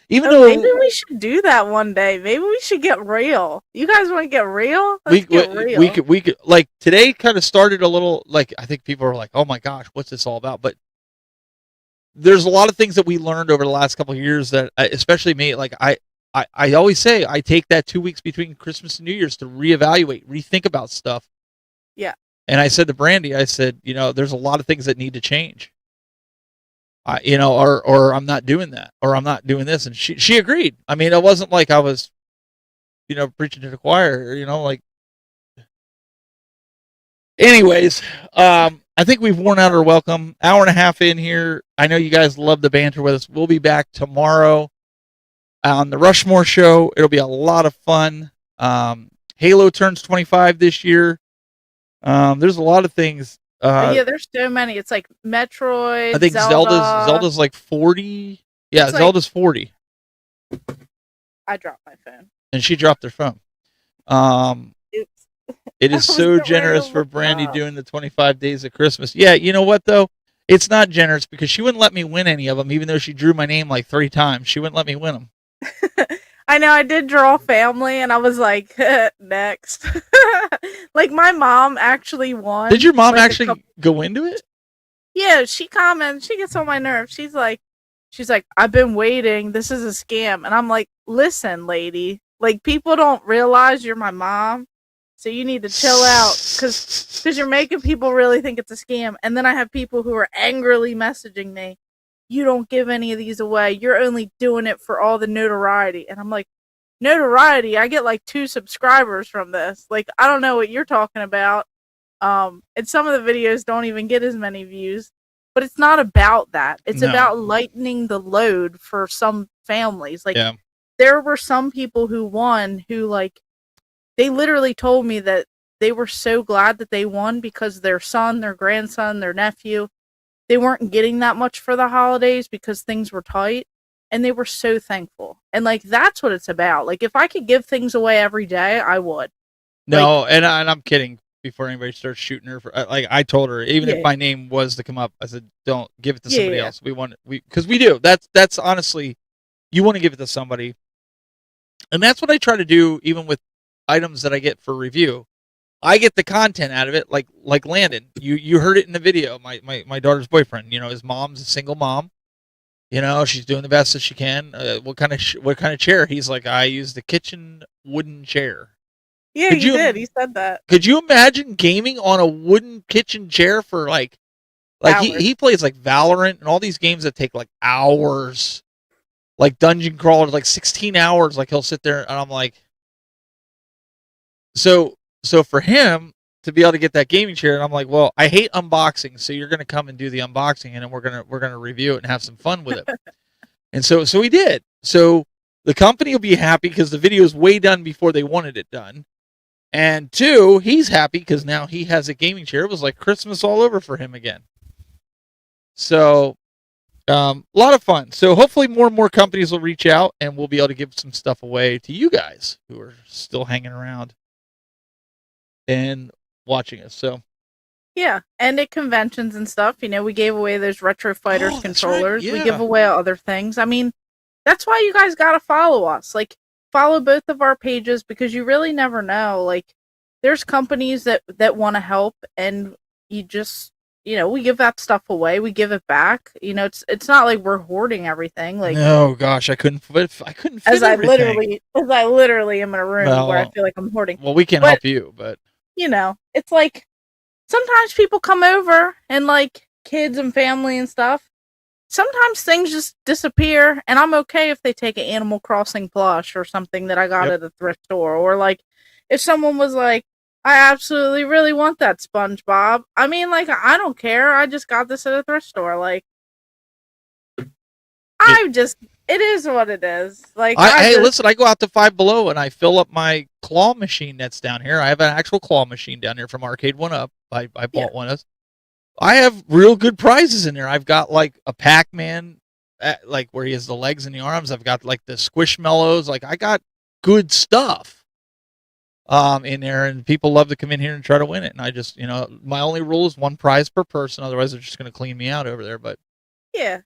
Even though maybe we should do that one day. Maybe we should get real. You guys want to get real? Let's get real. we could like today kind of started a little like I think people are like, oh my gosh, what's this all about? But there's a lot of things that we learned over the last couple of years that especially me, like I always say I take that 2 weeks between Christmas and New Year's to reevaluate, rethink about stuff. Yeah. And I said to Brandy, I said, there's a lot of things that need to change. Or I'm not doing that, or I'm not doing this. And she agreed. I mean, it wasn't like I was, preaching to the choir, like. Anyways, I think we've worn out our welcome. Hour and a half in here. I know you guys love the banter with us. We'll be back tomorrow on the Rushmore show. It'll be a lot of fun. Halo turns 25 this year. There's a lot of things. Yeah, there's so many. It's like Metroid. I think Zelda's like 40. Yeah, it's Zelda's 40. I dropped my phone. And she dropped her phone. Oops. It is so generous for Brandy doing the 25 days of Christmas. Yeah, you know what though? It's not generous because she wouldn't let me win any of them, even though she drew my name like 3 times. She wouldn't let me win them. I know, I did draw family, and I was like, next. Like, my mom actually won. Did your mom actually go into it? Yeah, she comments. She gets on my nerves. She's like, I've been waiting. This is a scam. And I'm like, listen, lady. Like, people don't realize you're my mom, so you need to chill out, because you're making people really think it's a scam. And then I have people who are angrily messaging me, you don't give any of these away. You're only doing it for all the notoriety. And I'm like, notoriety? I get like 2 subscribers from this. Like, I don't know what you're talking about. And some of the videos don't even get as many views. But it's not about that. It's about lightening the load for some families. Like, there were some people who won who, like, they literally told me that they were so glad that they won because their son, their grandson, their nephew, they weren't getting that much for the holidays because things were tight, and they were so thankful. And like, that's what it's about. Like, if I could give things away every day, I would. No, like, and I'm kidding. Before anybody starts shooting her, like I told her, even if my name was to come up, I said, don't give it to somebody else. Because we do. That's honestly, you want to give it to somebody, and that's what I try to do, even with items that I get for review. I get the content out of it, like Landon. You heard it in the video. My daughter's boyfriend. His mom's a single mom. She's doing the best that she can. What kind of chair? He's like, I use the kitchen wooden chair. Yeah, he did. He said that. Could you imagine gaming on a wooden kitchen chair for like he plays like Valorant and all these games that take like hours, like Dungeon Crawlers, like 16 hours. Like, he'll sit there, and I'm like, so for him to be able to get that gaming chair, and I'm like, well, I hate unboxing, so you're gonna come and do the unboxing, and then we're gonna review it and have some fun with it. And so we did. So the company will be happy because the video is way done before they wanted it done. And 2, he's happy because now he has a gaming chair. It was like Christmas all over for him again. So, a lot of fun. So hopefully more and more companies will reach out, and we'll be able to give some stuff away to you guys who are still hanging around and watching us. So, yeah, and at conventions and stuff, we gave away those Retro Fighters controllers. Right, yeah. We give away other things. I mean, that's why you guys gotta follow us. Like, follow both of our pages, because you really never know. Like, there's companies that want to help, and you just, we give that stuff away. We give it back. It's not like we're hoarding everything. Like, oh gosh, I couldn't fit as I everything. literally am in a room where I feel like I'm hoarding. Well, we can't help you, but it's like sometimes people come over, and like kids and family and stuff. Sometimes things just disappear, and I'm okay if they take an Animal Crossing plush or something that I got at a thrift store. Or like, if someone was like, I absolutely really want that SpongeBob. I mean, like, I don't care. I just got this at a thrift store. Like, It is what it is. Like, Hey, listen, I go out to Five Below and I fill up my claw machine that's down here. I have an actual claw machine down here from Arcade One Up. I bought one of those. I have real good prizes in there. I've got like a Pac-Man, like where he has the legs and the arms. I've got like the Squishmallows. Like I got good stuff in there, and people love to come in here and try to win it. And I just, my only rule is one prize per person. Otherwise, they're just going to clean me out over there. But yeah.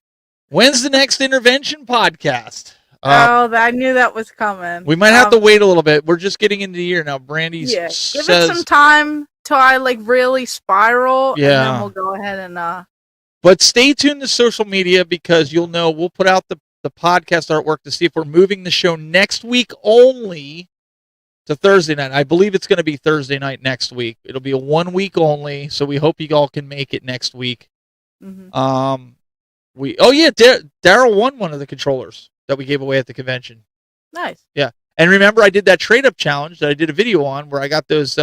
When's the next intervention podcast? I knew that was coming. We might have to wait a little bit. We're just getting into the year now. Brandy give says, it some time till I like really spiral. Yeah. And then we'll go ahead and But stay tuned to social media because you'll know we'll put out the podcast artwork to see if we're moving the show next week only to Thursday night. I believe it's going to be Thursday night next week. It'll be a 1 week only, so we hope you all can make it next week. Mm-hmm. Daryl won one of the controllers that we gave away at the convention. Nice. Yeah. And remember, I did that trade-up challenge that I did a video on where I got those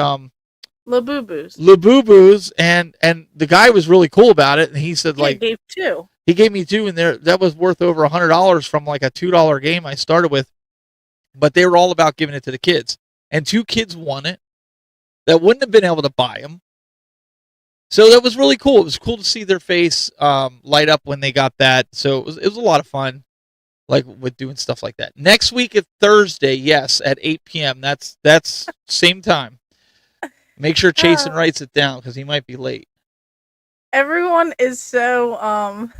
Labubu's, and the guy was really cool about it, and he said he gave two. He gave me two, and that was worth over $100 from like a $2 game I started with. But they were all about giving it to the kids, and 2 kids won it that wouldn't have been able to buy them. So that was really cool. It was cool to see their face light up when they got that. So it was a lot of fun, like with doing stuff like that. Next week at Thursday, yes, at 8 p.m. That's same time. Make sure Chasen writes it down because he might be late. Everyone is so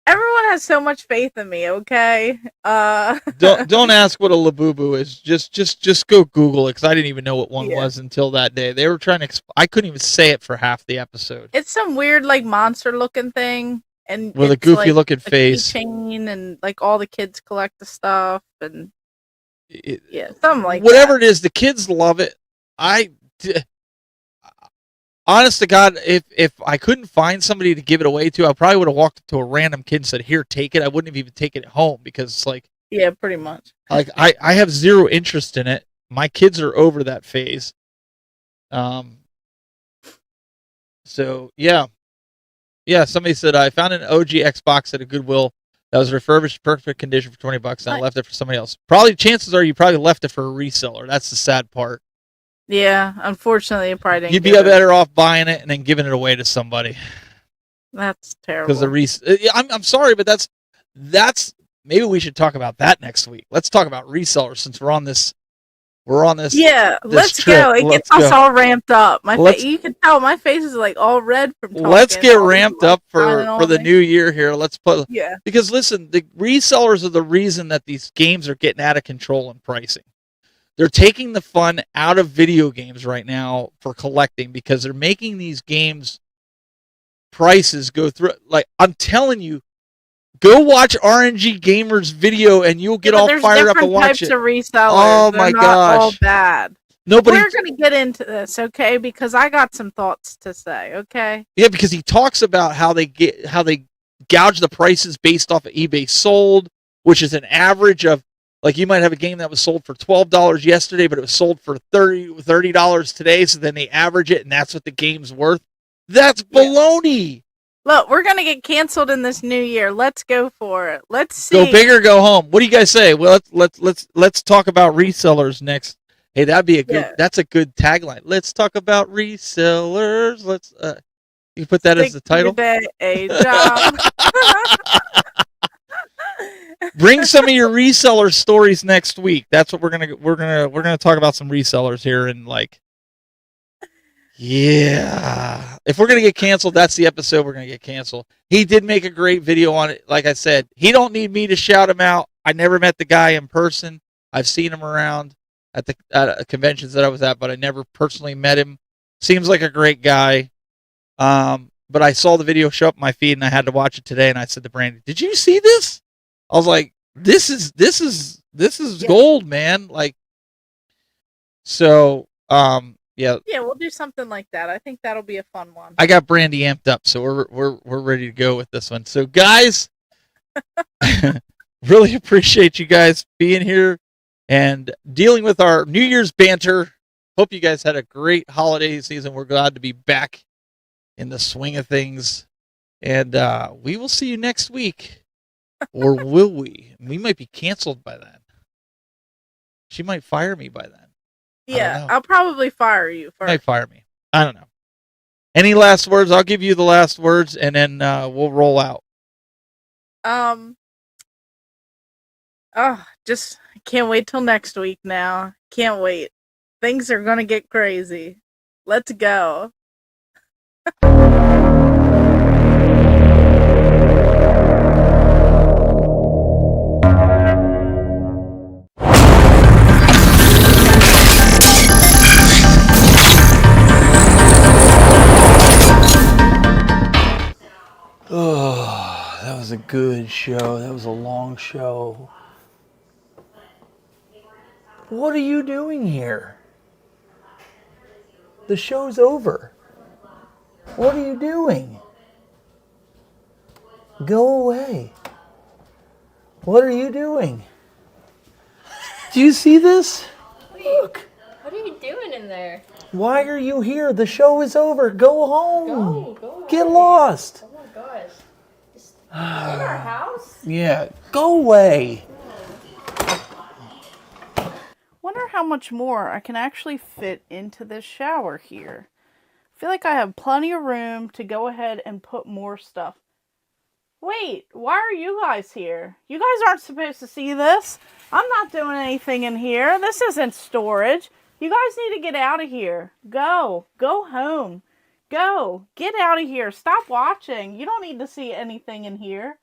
everyone has so much faith in me, okay? Don't ask what a Labubu is. Just go Google it because I didn't even know what one was until that day. They were trying to I couldn't even say it for half the episode. It's some weird like monster looking thing and with a goofy looking face. Keychain and like all the kids collect the stuff and something like whatever that. It is, the kids love it. Honest to God, if I couldn't find somebody to give it away to, I probably would have walked up to a random kid and said, "Here, take it." I wouldn't have even taken it home because it's like, yeah, pretty much. Like I have zero interest in it. My kids are over that phase. So yeah. Somebody said I found an OG Xbox at a Goodwill that was refurbished, perfect condition for $20, and I left it for somebody else. Probably chances are you probably left it for a reseller. That's the sad part. Yeah, unfortunately, you probably didn't. You'd be better off buying it and then giving it away to somebody. That's terrible. Because I'm sorry, but that's maybe we should talk about that next week. Let's talk about resellers since we're on this. Yeah, let's go. It gets us all ramped up. You can tell my face is like all red from talking. Let's get ramped up for the new year here. Yeah. Because listen, the resellers are the reason that these games are getting out of control in pricing. They're taking the fun out of video games right now for collecting because they're making these games prices go through. Like, I'm telling you, go watch RNG Gamer's video and you'll get all fired up and watch it. There's different types of resellers. Oh They're my not gosh. all bad. We're going to get into this, okay? Because I got some thoughts to say, okay? Yeah, because he talks about how they gouge the prices based off of eBay sold, which is an average of, like, you might have a game that was sold for $12 yesterday, but it was sold for $30 today, so then they average it, and that's what the game's worth. That's baloney. Look, we're going to get canceled in this new year. Let's go for it. Let's see. Go big or go home. What do you guys say? Well, let's talk about resellers next. Hey, that'd be that's a good tagline. Let's talk about resellers. Let's you put that as the title. A job. Bring some of your reseller stories next week. That's what we're gonna talk about, some resellers here, and like, yeah, if we're gonna get canceled, that's the episode we're gonna get canceled. He did make a great video on it. Like I said, he don't need me to shout him out. I never met the guy in person. I've seen him around at the conventions that I was at, but I never personally met him. Seems like a great guy. But I saw the video show up in my feed, and I had to watch it today. And I said to Brandy, "Did you see this?" I was like, "This is gold, man!" Like, so, yeah. Yeah, we'll do something like that. I think that'll be a fun one. I got Brandy amped up, so we're ready to go with this one. So, guys, really appreciate you guys being here and dealing with our New Year's banter. Hope you guys had a great holiday season. We're glad to be back in the swing of things, and we will see you next week. Or will we? We might be canceled by then. She might fire me by then. Yeah, I'll probably fire you She might first. fire me. I don't know. Any last words? I'll give you the last words, and then we'll roll out. Oh, just can't wait till next week now. Can't wait. Things are gonna get crazy. Let's go. Oh, that was a good show. That was a long show. What are you doing here? The show's over. What are you doing? Go away. What are you doing? Do you see this? Look. What are you doing in there? Why are you here? The show is over. Go home. Go away. Get lost. Oh my gosh. Just in our house? Yeah, go away. Wonder how much more I can actually fit into this shower here. I feel like I have plenty of room to go ahead and put more stuff. Wait, why are you guys here? You guys aren't supposed to see this. I'm not doing anything in here. This isn't storage. You guys need to get out of here. Go. Go home. Go. Get out of here. Stop watching. You don't need to see anything in here.